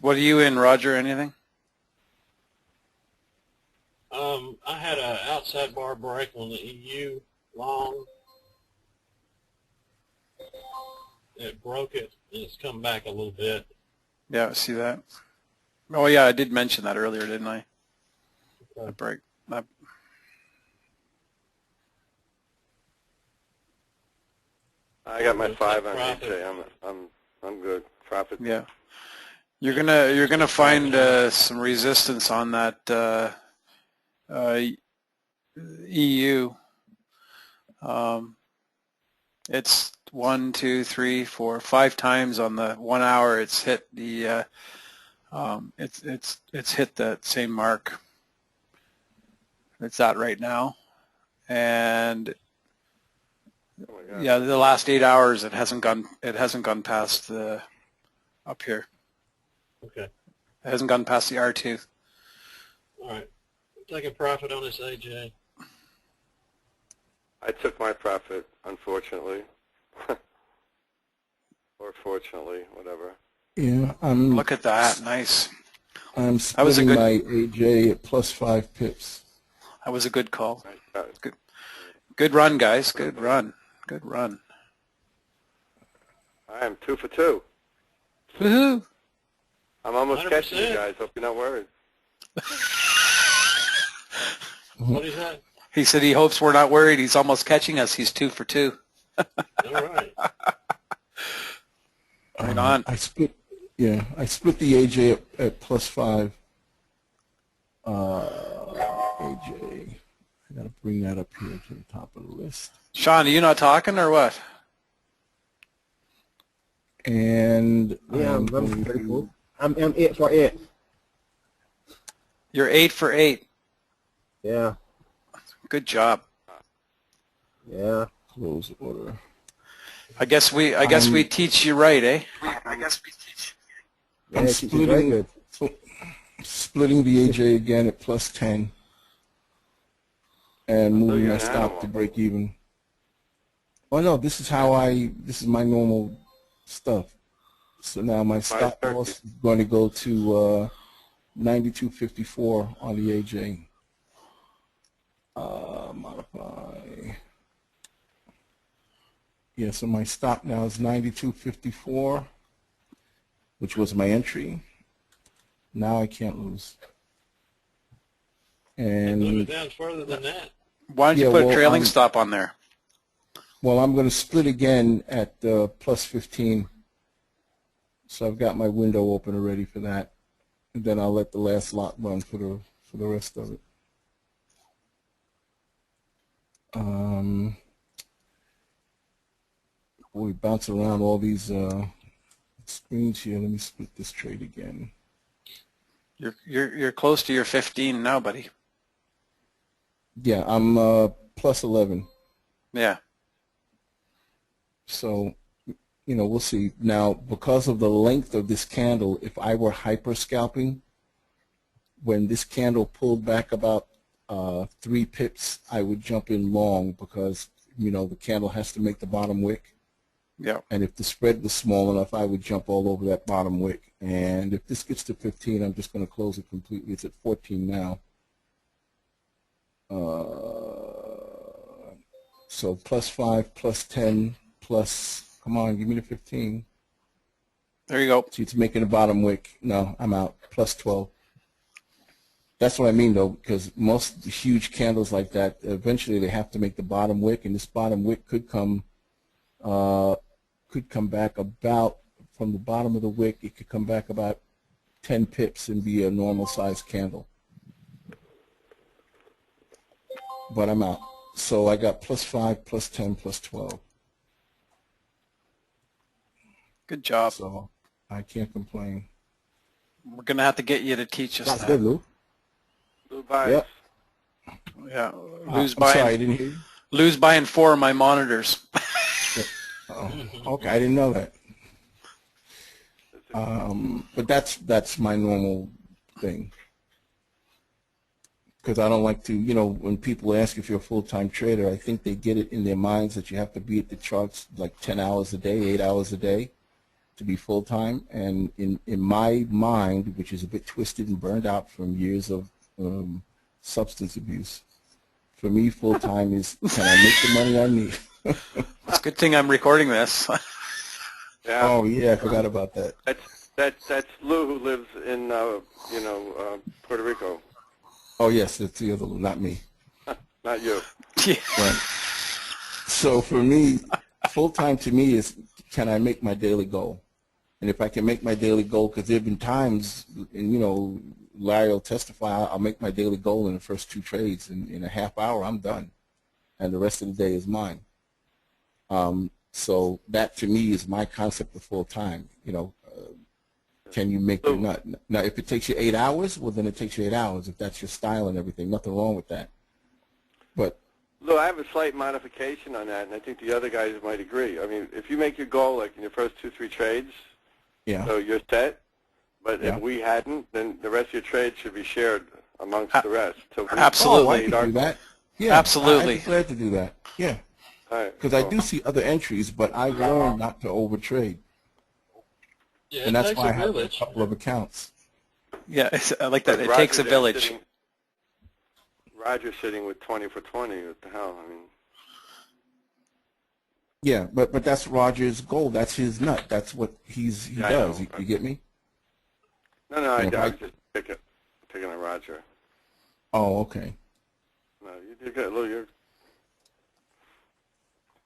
What are you in, Roger? Anything? I had an outside bar break on the EU long. It broke it, and it's come back a little bit. Yeah, I see that. Oh yeah, I did mention that earlier, didn't I? Okay. That break. That, I got my Looks 5 like on profit. AJ. I'm good. Profit. yeah. You're gonna find some resistance on that EU. It's 1, 2, 3, 4, 5 times on the 1 hour. It's hit the it's hit that same mark. It's at right now, and Oh my God. yeah, the last 8 hours it hasn't gone past the up here. Okay. It hasn't gone past the R2. All right. Take a profit on this AJ. I took my profit, unfortunately. But or fortunately, whatever. Yeah, I'm Look at that. Nice. I'm That was a splitting good- my AJ at +5 pips. That was a good call. Nice shot. Good run, guys. Good run. Good run. I am 2 for 2. Woohoo! I'm almost catching you 100%. guys. Hope you're not worried. What is that? He said he hopes we're not worried. He's almost catching us. He's 2 for 2. All right. Right on. I split the AJ at +5. AJ, I gotta bring that up here to the top of the list. Sean, are you not talking or what? And Yeah, I'm going pretty to- cool. I'm 8 for 8. You're 8 for 8. Yeah, Good job. yeah. close order. I guess we teach you right, eh? I guess we teach. Yeah, I'm she's very good. splitting the AJ again at +10 and moving you're my an stop animal. to break even. Oh no, this is my normal stuff. So now my stop turkey. loss is going to go to 92.54 on the AJ. Modify. Yeah, so my stop now is 92.54, which was my entry. Now I can't lose. Put it And down further than that. Why don't you Yeah, put a well, trailing stop on there? well, I'm going to split again at +15. So I've got my window open already for that, and then I'll let the last lot run for the rest of it. We bounce around all these screens here. Let me split this trade again. You're close to your 15 now, buddy. Yeah, I'm +11. Yeah. So, we'll see. Now, because of the length of this candle, if I were hyper scalping, when this candle pulled back about 3 pips, I would jump in long because, the candle has to make the bottom wick. Yeah. And if the spread was small enough, I would jump all over that bottom wick. And if this gets to 15, I'm just going to close it completely. It's at 14 now. So +5, +10, plus, come on, give me the 15. There you go. See, it's making the bottom wick. No, I'm out. +12. That's what I mean, though, because most huge candles like that, eventually they have to make the bottom wick, and this bottom wick could come back about, from the bottom of the wick, it could come back about 10 pips and be a normal-sized candle. But I'm out. So I got +5, +10, +12. Good job. So I can't complain. We're gonna have to get you to teach us That's that. good, Lou. Blue bias. Yep. Yeah. I'm sorry, I didn't hear you. Lou's buying 4 of my monitors. Oh, okay, I didn't know that. But that's my normal thing. Because I don't like to, when people ask if you're a full-time trader, I think they get it in their minds that you have to be at the charts like 10 hours a day, 8 hours a day to be full-time. And in my mind, which is a bit twisted and burned out from years of substance abuse, for me, full-time is, can I make the money I need? It's a good thing I'm recording this. Yeah. Oh, yeah, I forgot about that. That's Lou who lives in Puerto Rico. Oh, yes, it's the other one, not me. Not you. Yeah. Right. So for me, full-time to me is, can I make my daily goal? And if I can make my daily goal, because there have been times, and Larry will testify, I'll make my daily goal in the first 2 trades. In a half hour, I'm done. And the rest of the day is mine. So that to me is my concept of full-time. Can you make your nut? Now, if it takes you 8 hours, well, then it takes you 8 hours. If that's your style and everything, nothing wrong with that. But Lou, I have a slight modification on that, and I think the other guys might agree. I mean, if you make your goal like in your first 2-3 trades, yeah, so you're set. But Yeah. if we hadn't, then the rest of your trades should be shared amongst the rest. So we Absolutely. Oh, I made could our do goal. that. Yeah, Absolutely. I'd be glad to do that. Yeah, All right, because I cool. do see other entries, but I learned not to overtrade. Yeah, And it that's takes why I a have a village. couple of accounts. Yeah, I like that. But It takes a Roger's village. Roger's sitting with 20 for 20. What the hell? I mean, Yeah, but that's Roger's goal. That's his nut. That's what he Yeah, I does. know. You get me? no, Yeah, I if I- was just picking on Roger. Oh, okay. No, you did good. Look,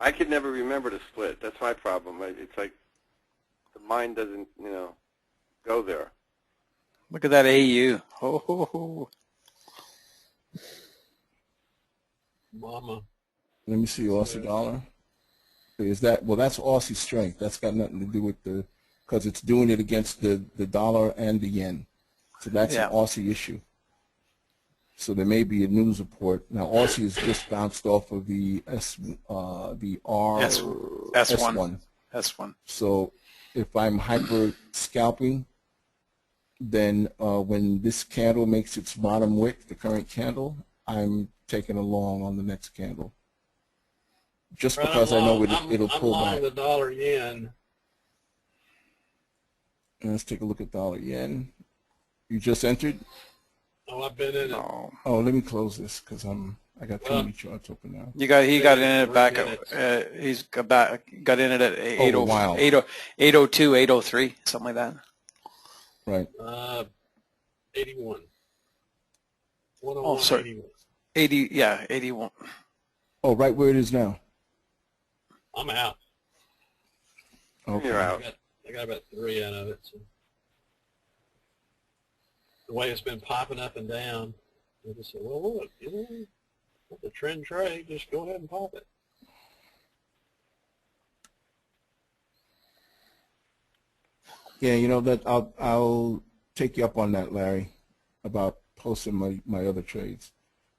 I could never remember the split. That's my problem. It's like the mind doesn't, go there. Look at that AU. Oh, ho, ho. Mama. Let me see Aussie dollar. Is that, well, that's Aussie strength. That's got nothing to do with because it's doing it against the dollar and the yen. So that's Yeah. an Aussie issue. So there may be a news report. Now Aussie is just bounced off of the S1. That's one. So if I'm hyper scalping, then when this candle makes its bottom wick, the current candle, I'm taking a long on the next candle. Just because I know it'll pull I'm long back. the dollar yen. And let's take a look at dollar yen. You just entered? Oh, I've been in it. No. Oh, let me close this because I got too many charts open now. He got in it 3 back. minutes. He's got in it at 80, wow. 802, 803, something like that. Right. 81. 101, Oh, sorry. 81. 80. Yeah, 81. Oh, right where it is now. I'm out. Okay. You're out. I got about 3 out of it. So. The way it's been popping up and down, I just said, well, look, let the trend trade, just go ahead and pop it. Yeah, you know that I'll take you up on that, Larry, about posting my other trades,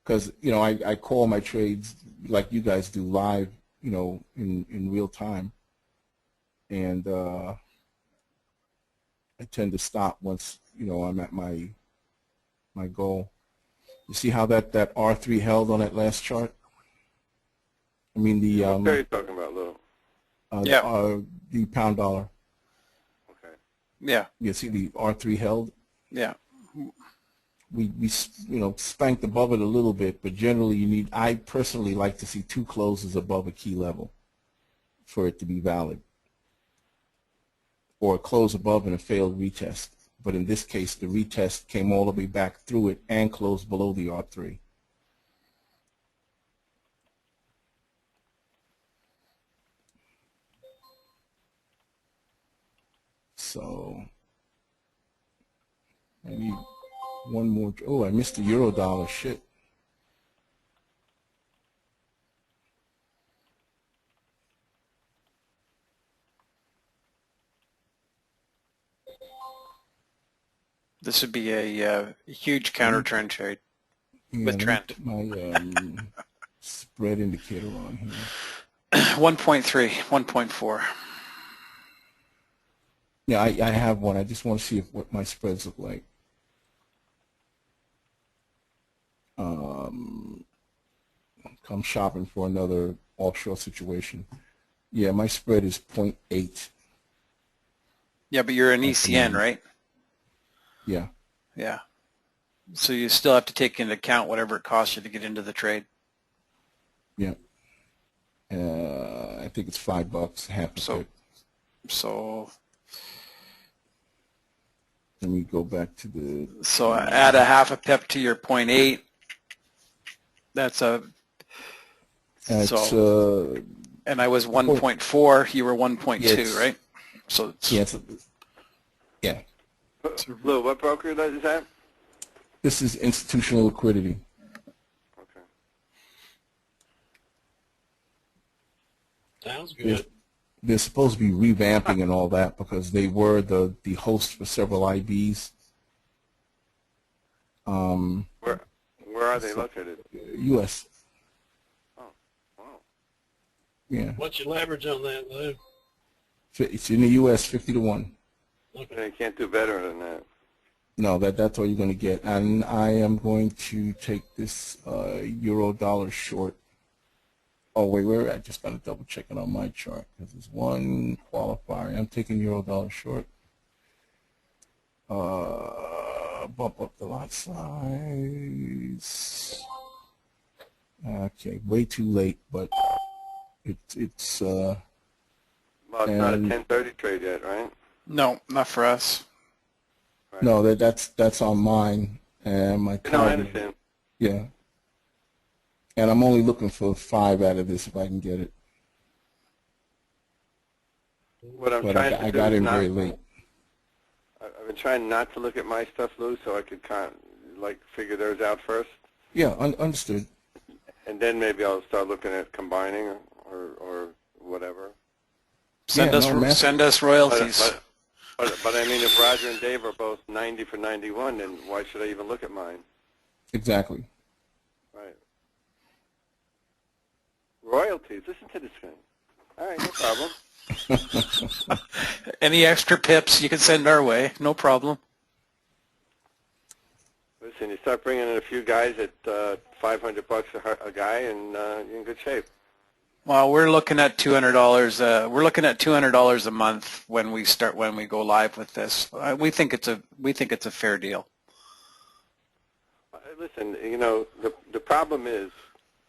because I call my trades like you guys do live, in real time, and I tend to stop once I'm at my goal. You see how that R3 held on that last chart? I mean the What are you talking about, Lou? the pound dollar. Okay. Yeah. You see the R3 held. Yeah. We spanked above it a little bit, but generally I personally like to see 2 closes above a key level for it to be valid, or a close above and a failed retest. But in this case, the retest came all the way back through it and closed below the R3. So I need one more. Oh, I missed the euro dollar. Shit. This would be a huge counter trend trade Yeah, with let me trend. put my spread indicator on here. 1.3, 1.4. Yeah, I have one. I just want to see what my spreads look like. Come shopping for another offshore situation. Yeah, my spread is 0.8. Yeah, but you're an ECN, right? Yeah. Yeah. So you still have to take into account whatever it costs you to get into the trade. Yeah. I think it's $5, half a pip. So Let me go back to the. So add a half a pip to your 0.8. That's a. It's, and I was 1.4. You were 1.2, Yes. right? So it's, yeah, yeah. Lou, what broker is that? This is institutional liquidity. Okay. Sounds They're, good. they're supposed to be revamping and all that because they were the host for several IBs. Where are they located? U.S. Oh, wow. Yeah, What's your leverage on that, Lou? it's in the U.S. 50 to 1. Okay. They can't do better than that. No, that's all you're going to get. And I am going to take this euro dollar short. Oh, wait, I just got to double check it on my chart because there's one qualifier. I'm taking euro dollar short. Bump up the lot size. Okay, way too late, but it's Well, it's not a and 1030 trade yet, right? No, not for us. Right. no, that's on mine and my No, I card. understand. Yeah, and I'm only looking for 5 out of this if I can get it. What I'm But trying to I do got is in not. very late. I've been trying not to look at my stuff, Lou, so I could figure theirs out first, Yeah, understood. and then maybe I'll start looking at combining or whatever. Send Yeah, us no, master- send us royalties. But I mean, if Roger and Dave are both 90 for 91, then why should I even look at mine? Exactly. Right. Royalties. Listen to this thing. All right, no problem. Any extra pips you can send our way, no problem. Listen, you start bringing in a few guys at $500 a guy, and you're in good shape. Well, we're looking at $200. We're looking at $200 a month when we go live with this. We think it's a fair deal. Listen, you know, the problem is,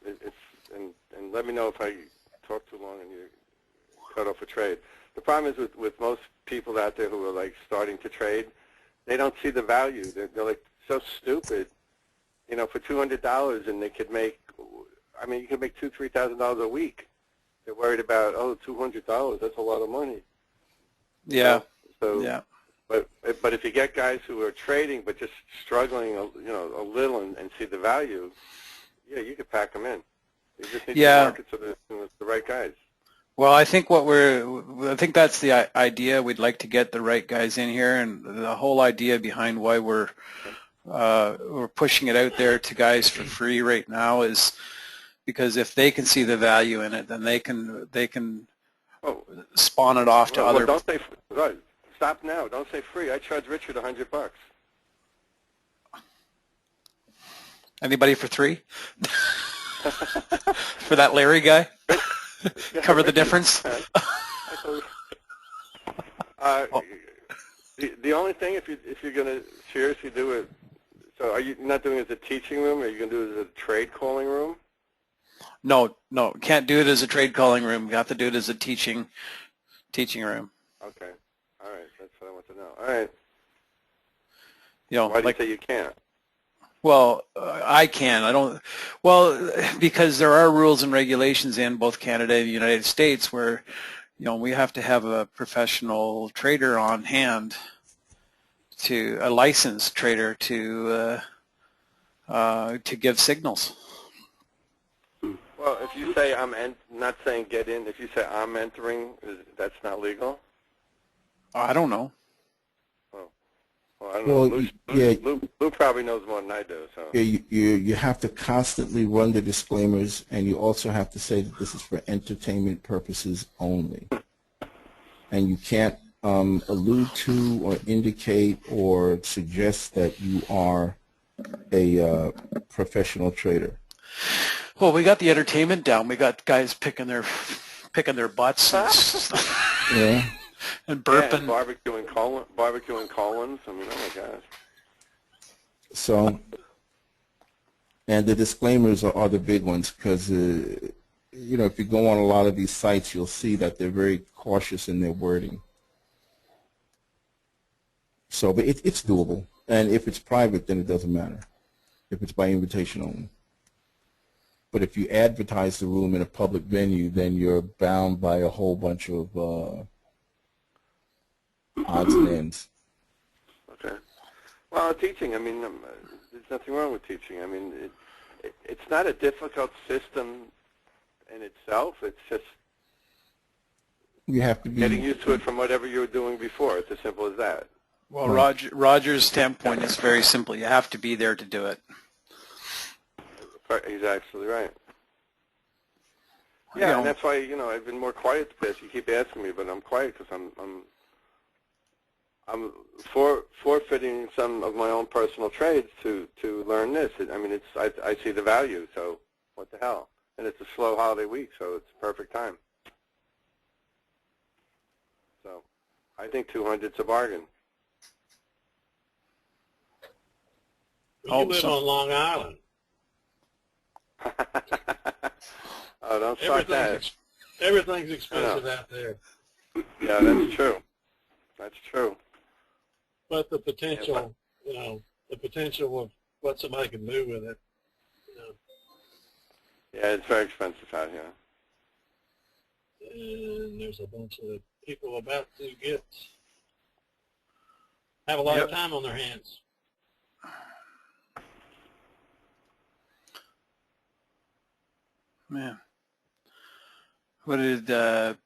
and let me know if I talk too long and you cut off a trade. The problem is with most people out there who are like starting to trade, they don't see the value. They're like so stupid, you know, for $200, and they could make, I mean, you could make $2,000-3,000 a week. They're worried about, oh, $200, that's a lot of money. Yeah. So, Yeah. But if you get guys who are trading but just struggling, you know, a little and see the value, yeah, you could pack them in. You just need to market to the right guys. Well, I think that's the idea. We'd like to get the right guys in here, and the whole idea behind why we're pushing it out there to guys for free right now is because if they can see the value in it, then they can spawn it off to other. Well, don't say right. Stop now. Don't say free. I charge Richard $100. Anybody for 3? For that Larry guy? Cover the difference? The only thing, if you're going to seriously do it, so are you not doing it as a teaching room, or are you going to do it as a trade calling room? No, can't do it as a trade calling room. You have to do it as a teaching room. Okay. All right. That's what I want to know. All right. You know, why do you say you can't? Well, I can. I don't. Well, because there are rules and regulations in both Canada and the United States where, you know, we have to have a professional trader on hand, a licensed trader to give signals. Well, if you say not saying get in, if you say I'm entering, that's not legal? I don't know. Well, I don't Well, know. Lou probably knows more than I do. So Yeah, you have to constantly run the disclaimers, and you also have to say that this is for entertainment purposes only. And you can't allude to or indicate or suggest that you are a professional trader. Well, we got the entertainment down. We got guys picking their butts and, Yeah. and burping. Yeah, barbecuing colons. I mean, oh my gosh. So, and the disclaimers are the big ones because, you know, if you go on a lot of these sites, you'll see that they're very cautious in their wording. So, but it's doable. And if it's private, then it doesn't matter. If it's by invitation only. But if you advertise the room in a public venue, then you're bound by a whole bunch of odds and ends. Okay. Well, teaching, I mean, there's nothing wrong with teaching. I mean, it's not a difficult system in itself. It's just You have to be getting used to it from whatever you were doing before. It's as simple as that. Well, Roger's standpoint is very simple. You have to be there to do it. He's absolutely right. Yeah, and that's why, you know, I've been more quiet this. You keep asking me, but I'm quiet because I'm forfeiting some of my own personal trades to learn this. I mean, I see the value, so what the hell? And it's a slow holiday week, so it's perfect time. So I think 200's a bargain. You live on Long Island. Oh, don't start that. Everything's expensive out there. Yeah, that's true. That's true. But the potential, the potential of what somebody can do with it, Yeah, it's very expensive out here. and there's a bunch of people about to have a lot of time on their hands. Man. What did the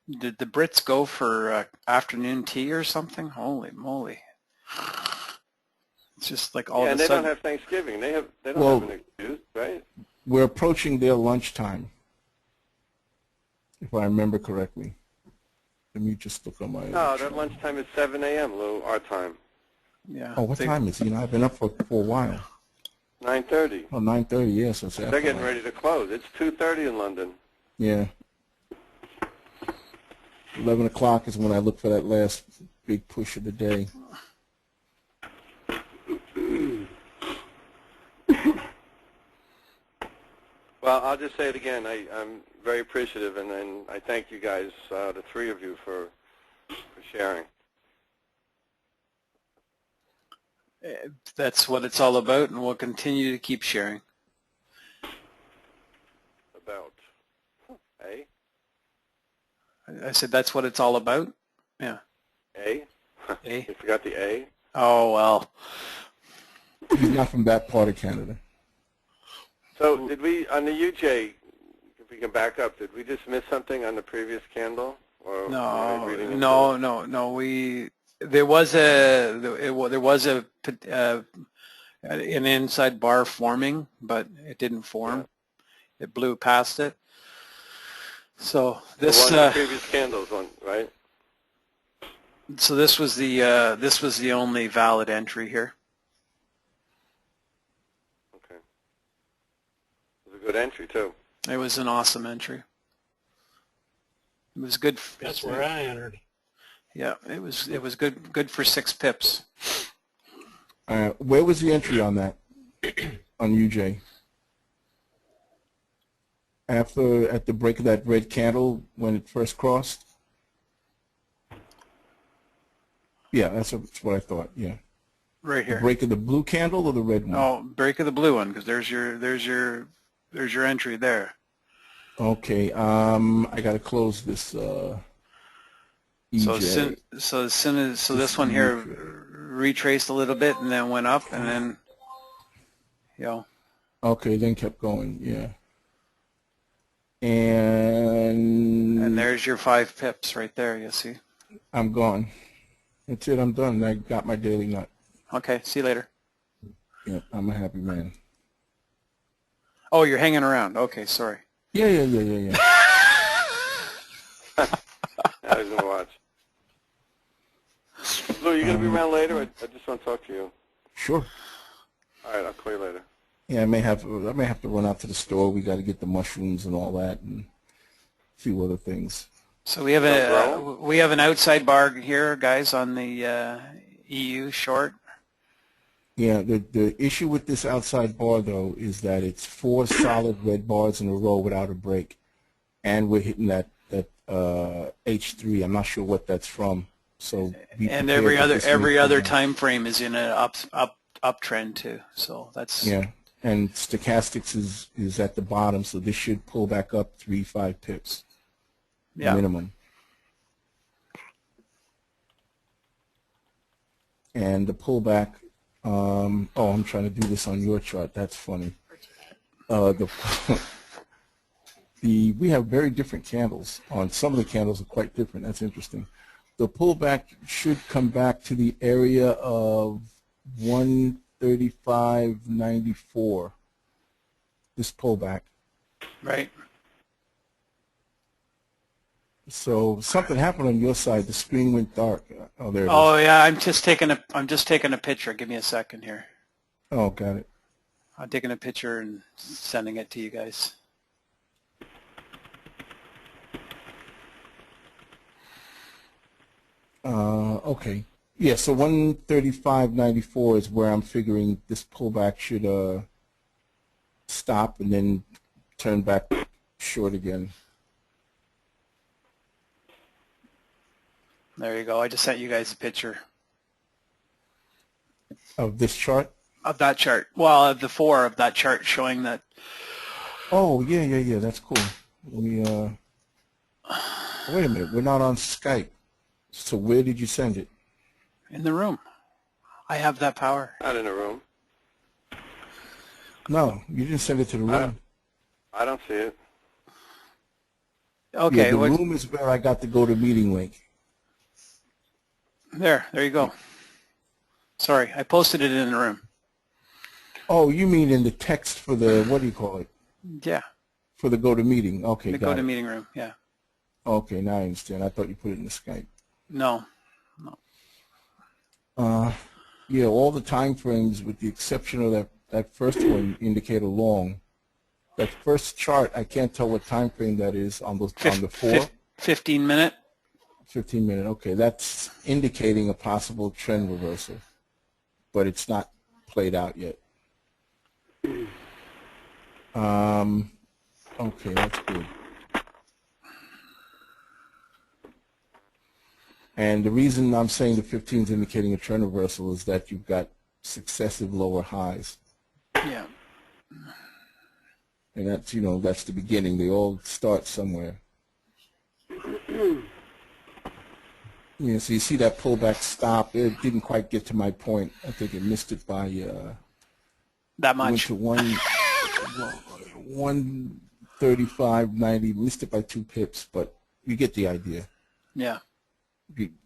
Brits go for afternoon tea or something? Holy moly! It's just like all Yeah, of and a they sudden. don't have Thanksgiving. They don't Well, have an excuse, right? We're approaching their lunchtime, if I remember correctly. Let me just look on my. No, their lunchtime is 7 a.m. Lou, our time. Yeah. Oh, what time is it? I've been up for a while. 9:30. Oh, 9:30. Yes, it's after. They're getting ready to close. It's 2:30 in London. Yeah. 11 o'clock is when I look for that last big push of the day. Well, I'll just say it again. I'm very appreciative, and I thank you guys, the three of you, for sharing. That's what it's all about, and we'll continue to keep sharing. About, eh? I said that's what it's all about. Yeah. A? A. You forgot the A? Oh well. He's not from that part of Canada. So did we, on the UJ, if we can back up, did we just miss something on the previous candle? Or am I reading into it? No. There was an inside bar forming, but it didn't form. Yeah. It blew past it. So this The one of the previous candles, right? so this was the only valid entry here. Okay. It was a good entry, too. It was an awesome entry. It was good. That's where I entered. Yeah, it was good for 6 pips. Where was the entry on that, on UJ? At the break of that red candle when it first crossed? Yeah, that's what I thought, yeah. Right here. The break of the blue candle or the red one? Oh, break of the blue one, because there's your entry there. Okay, I got to close this EJ. So as soon as this one here retraced a little bit and then went up and then, Okay, then kept going, yeah. And there's your 5 pips right there. You see. I'm gone. That's it. I'm done. I got my daily nut. Okay. See you later. Yeah, I'm a happy man. Oh, you're hanging around. Okay, sorry. Yeah. I was going to watch. Lou, you going to be around later? I just want to talk to you. Sure. All right, I'll call you later. Yeah, I may have to run out to the store. We got to get the mushrooms and all that and a few other things. So we have an outside bar here, guys, on the EU short. Yeah, the issue with this outside bar though is that it's 4 solid red bars in a row without a break, and we're hitting that H3. I'm not sure what that's from. So and every other time frame is in an uptrend too. So that's and stochastics is at the bottom, so this should pull back up 3-5 pips minimum. And the pullback. I'm trying to do this on your chart. That's funny. We have very different candles. On some of the candles are quite different. That's interesting. The pullback should come back to the area of 135.94. This pullback. Right. So something happened on your side. The screen went dark. Oh, there it is. Oh yeah, I'm just taking a picture. Give me a second here. Oh, got it. I'm taking a picture and sending it to you guys. Okay. Yeah, so 135.94 is where I'm figuring this pullback should stop and then turn back short again. There you go. I just sent you guys a picture Of this chart? of that chart. Well, of the 4 of that chart showing that. Oh, yeah, that's cool. We, wait a minute, we're not on Skype. So where did you send it? In the room. I have that power. Not in a room. No, you didn't send it to the room. I don't see it. Okay. Yeah, the room is where I got the GoToMeeting link. There you go. Sorry, I posted it in the room. Oh, you mean in the text for the, what do you call it? Yeah, For the GoToMeeting. Okay, the got it. GoToMeeting room. Yeah. Okay, now I understand. I thought you put it in the Skype. No. Yeah, all the time frames, with the exception of that first one, indicate a long. That first chart, I can't tell what time frame that is on the 4. 15 minute. 15 minute. Okay, that's indicating a possible trend reversal, but it's not played out yet. Okay, that's good. And the reason I'm saying the 15 is indicating a trend reversal is that you've got successive lower highs. Yeah. And that's, that's the beginning. They all start somewhere. Yeah, so you see that pullback stop. It didn't quite get to my point. I think it missed it by That went much. to 135.90. Missed it by 2 pips, but you get the idea. Yeah.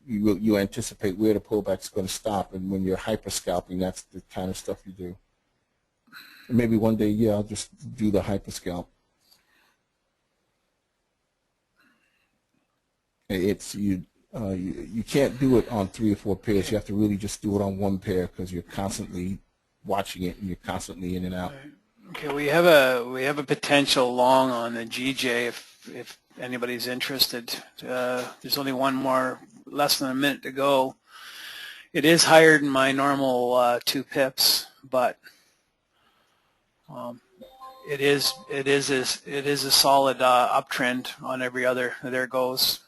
You anticipate where the pullback's going to stop, and when you're hyper scalping, that's the kind of stuff you do. And maybe one day, I'll just do the hyper scalp. It's you can't do it on 3 or 4 pairs. You have to really just do it on 1 pair because you're constantly watching it and you're constantly in and out. Okay, we have a potential long on the GJ if anybody's interested. There's only less than a minute to go. It is higher than my normal 2 pips, but it is a solid uptrend on every other. There it goes.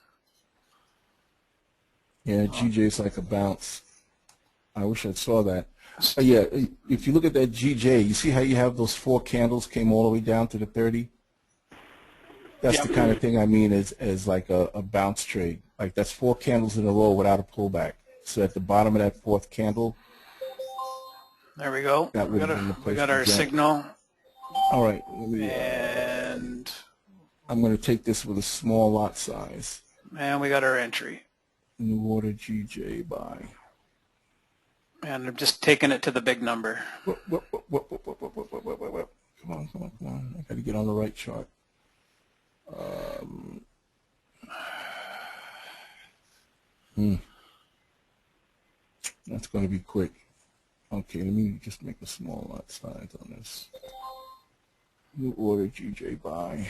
Yeah, GJ's like a bounce. I wish I saw that. Yeah, if you look at that GJ, you see how you have those 4 candles came all the way down to the 30? That's the kind of thing I mean as like a bounce trade. Like that's 4 candles in a row without a pullback. So at the bottom of that 4th candle, There we go. that We would have been the place got to our jump. signal, All right, let me, and I'm going to take this with a small lot size. we got our entry. New order GJ buy. And I'm just taking it to the big number. Come on. I got to get on the right chart. That's going to be quick. Okay, let me just make a small lot size on this. New order GJ buy.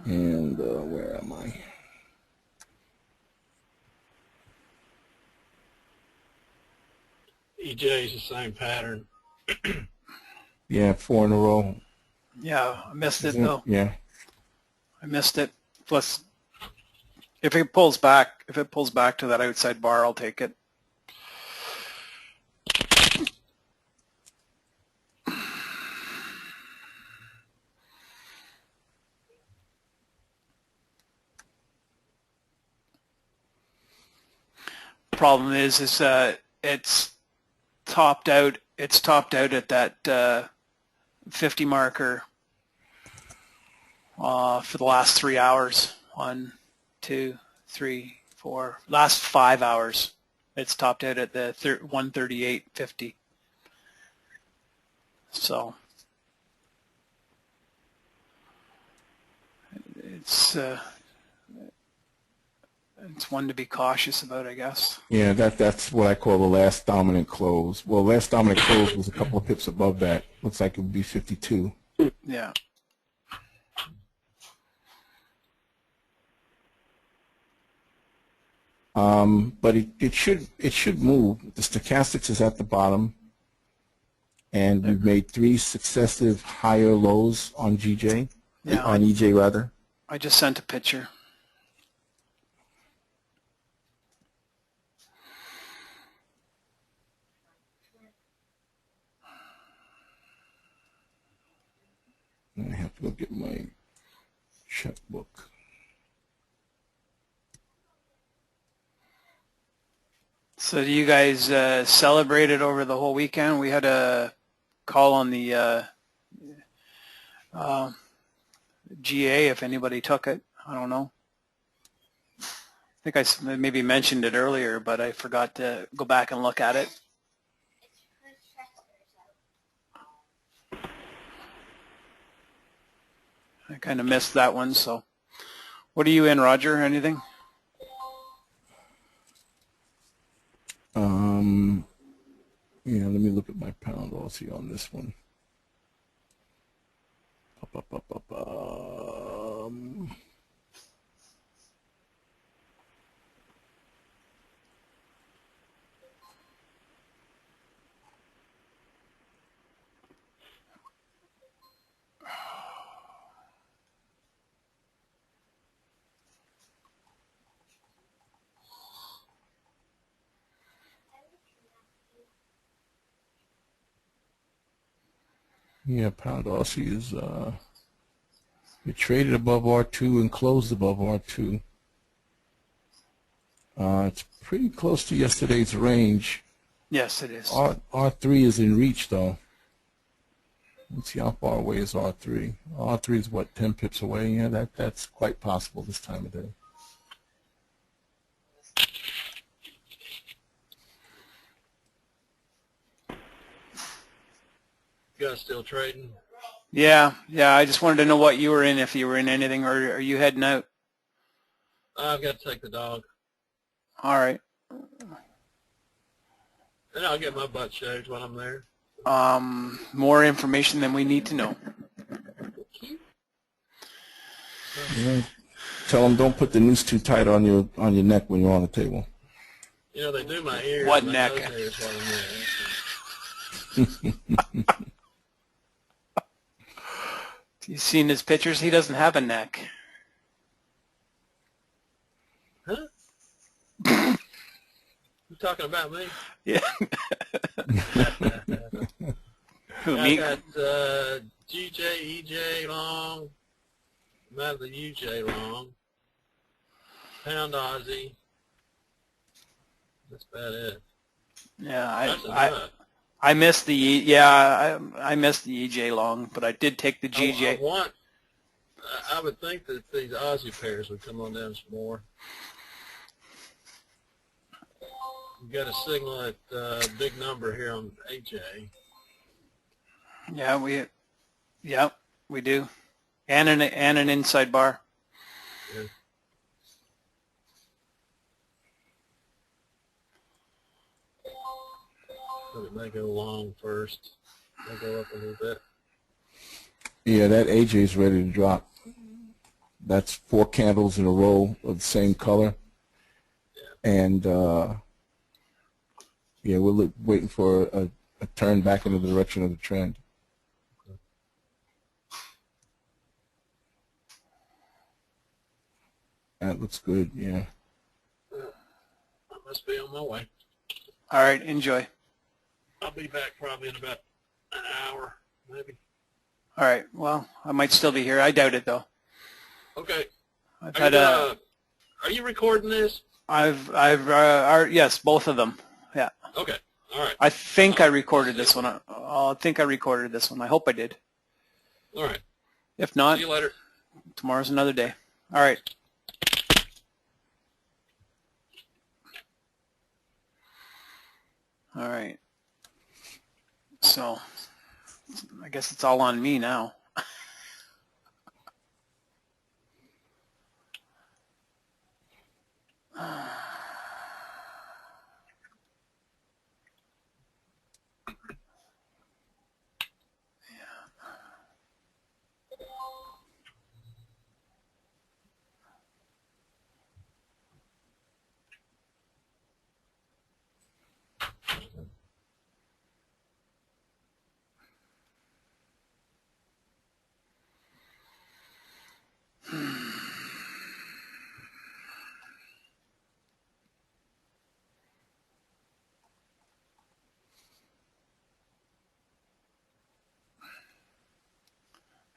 And where am I? EJ is the same pattern. Yeah, 4 in a row. Yeah, I missed it though. Yeah. I missed it. Plus, if it pulls back to that outside bar, I'll take it. Problem is it's topped out. It's topped out at that 50 marker for the last 3 hours. 1, 2, 3, 4. Last 5 hours, it's topped out at the 138.50. So it's one to be cautious about, I guess. Yeah, that's what I call the last dominant close. Well, last dominant close was a couple of pips above that. Looks like it would be 52. Yeah. But it should move. The stochastics is at the bottom, and we've made 3 successive higher lows on GJ, Yeah, on EJ rather. I just sent a picture. I have to go get my checkbook. So do you guys celebrate it over the whole weekend? We had a call on the GA if anybody took it. I don't know. I think I maybe mentioned it earlier, but I forgot to go back and look at it. I kind of missed that one. So what are you in, Roger? Anything? Yeah, let me look at my pound Aussie on this one. Yeah, pound Aussie is it traded above R2 and closed above R2. It's pretty close to yesterday's range. Yes, it is. R3 is in reach though. Let's see how far away is R3. R3 is what, 10 pips away? Yeah, that's quite possible this time of day. You guys still trading? Yeah. I just wanted to know what you were in, if you were in anything, or are you heading out? I've got to take the dog. All right. And I'll get my butt shaved when I'm there. More information than we need to know. Yeah. Tell them don't put the noose too tight on your neck when you're on the table. You know, they do my ears. What my neck? nose hairs while I'm there. You seen his pictures? He doesn't have a neck. Huh? You talking about me? Yeah. Who, I me? got GJ, EJ long. I'm out of the UJ long. Pound Aussie. That's about it. Yeah, That's enough. I missed the I missed the EJ long, but I did take the GJ. I would think that these Aussie pairs would come on down some more. You got a signal at big number here on AJ. Yeah, we do, and an inside bar. Yeah. But it may go long first. May go up a little bit. Yeah, that AJ is ready to drop. That's 4 candles in a row of the same color. And yeah, we're waiting for a turn back in the direction of the trend. That looks good, yeah. I must be on my way. All right, enjoy. I'll be back probably in about an hour, maybe. All right, well, I might still be here. I doubt it though. Okay. I've had Are you recording this? yes, both of them. Yeah. Okay. All right. I think I recorded this one. I think I recorded this one. I hope I did. All right. If not, See you later. tomorrow's another day. All right. All right. So I guess it's all on me now.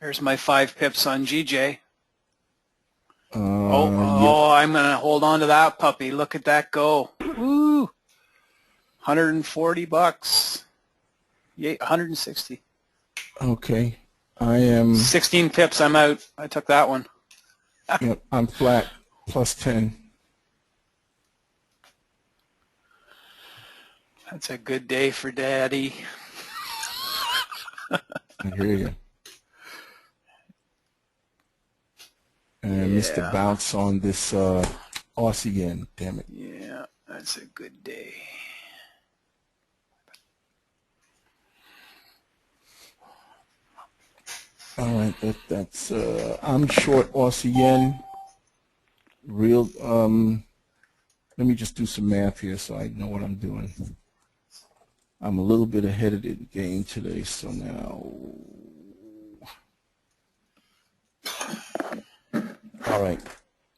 There's my 5 pips on GJ. Yeah. I'm going to hold on to that puppy. Look at that go. Woo! $140. Yeah, 160. Okay. I am. 16 pips. I'm out. I took that one. Yep. I'm flat. Plus 10. That's a good day for Daddy. I hear you. And missed the bounce on this Aussie yen. Damn it. Yeah, that's a good day. All right, that's I'm short Aussie yen. Real let me just do some math here so I know what I'm doing. I'm a little bit ahead of the game today, so now all right.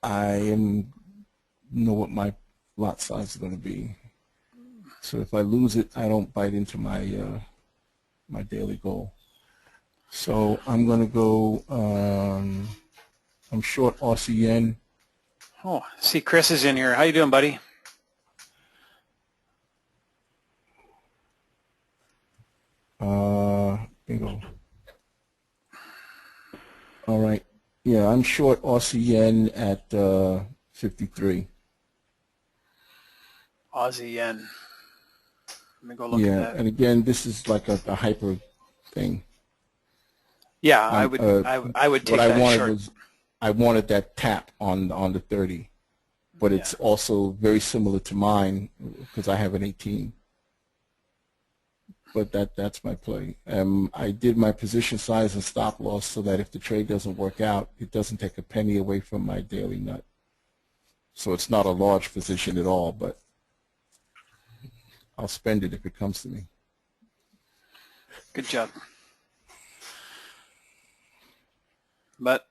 I know what my lot size is going to be. So if I lose it, I don't bite into my my daily goal. So I'm going to go, I'm short Aussie yen. Oh, see Chris is in here. How you doing, buddy? Bingo. All right. Yeah, I'm short Aussie yen at 53. Aussie yen. Let me go look at Yeah, that. and again, this is like a hyper thing. Yeah, I would take what I that wanted short. was I wanted that tap on the 30, but it's also very similar to mine because I have an 18. But that's my play. I did my position size and stop loss so that if the trade doesn't work out, it doesn't take a penny away from my daily nut. So it's not a large position at all, but I'll spend it if it comes to me. Good job. But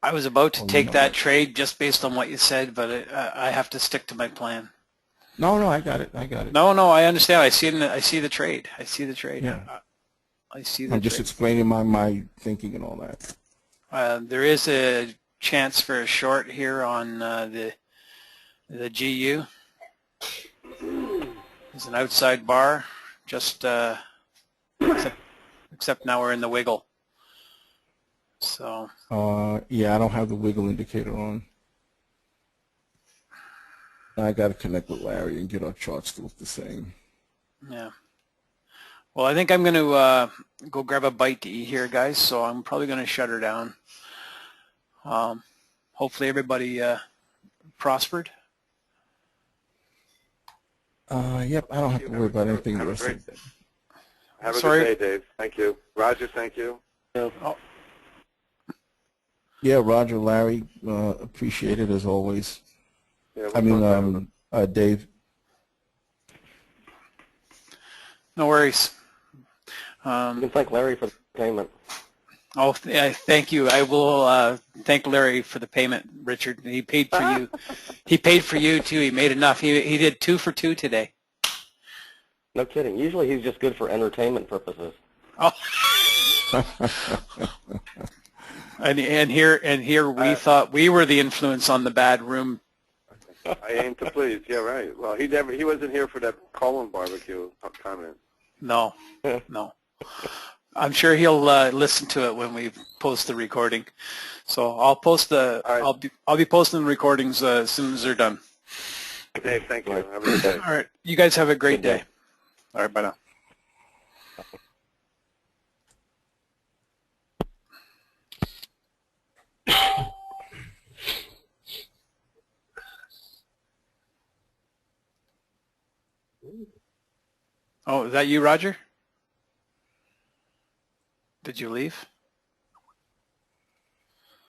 I was about to take that trade just based on what you said, but I have to stick to my plan. No, I got it. No, I understand. I see the trade. I see the trade. Yeah. I see the I'm just explaining my thinking and all that. there is a chance for a short here on the GU. There's an outside bar, just except now we're in the wiggle. So. Yeah, I don't have the wiggle indicator on. I got to connect with Larry and get our charts to look the same. Yeah. Well, I think I'm going to go grab a bite to eat here, guys, so I'm probably going to shut her down. Hopefully everybody prospered. Yep, I don't have to worry about anything the rest of the day. Have a good day, Dave. Thank you. Roger, thank you. Oh. Yeah, Roger, Larry, appreciate it as always. Yeah, I mean, Dave. No worries. You can thank Larry for the payment. Oh, yeah, thank you. I will thank Larry for the payment, Richard. He paid for you. He paid for you, too. He made enough. He did 2 for 2 today. No kidding. Usually he's just good for entertainment purposes. Oh. and here we thought we were the influence on the bad room. I aim to please. Yeah, right. Well, he wasn't here for that colon barbecue comment. No. I'm sure he'll listen to it when we post the recording. So I'll post the. Right. I'll be posting the recordings as soon as they're done. Dave, thank you. Have a good day. All right. You guys have a great day. All right. Bye now. Oh, is that you, Roger? Did you leave?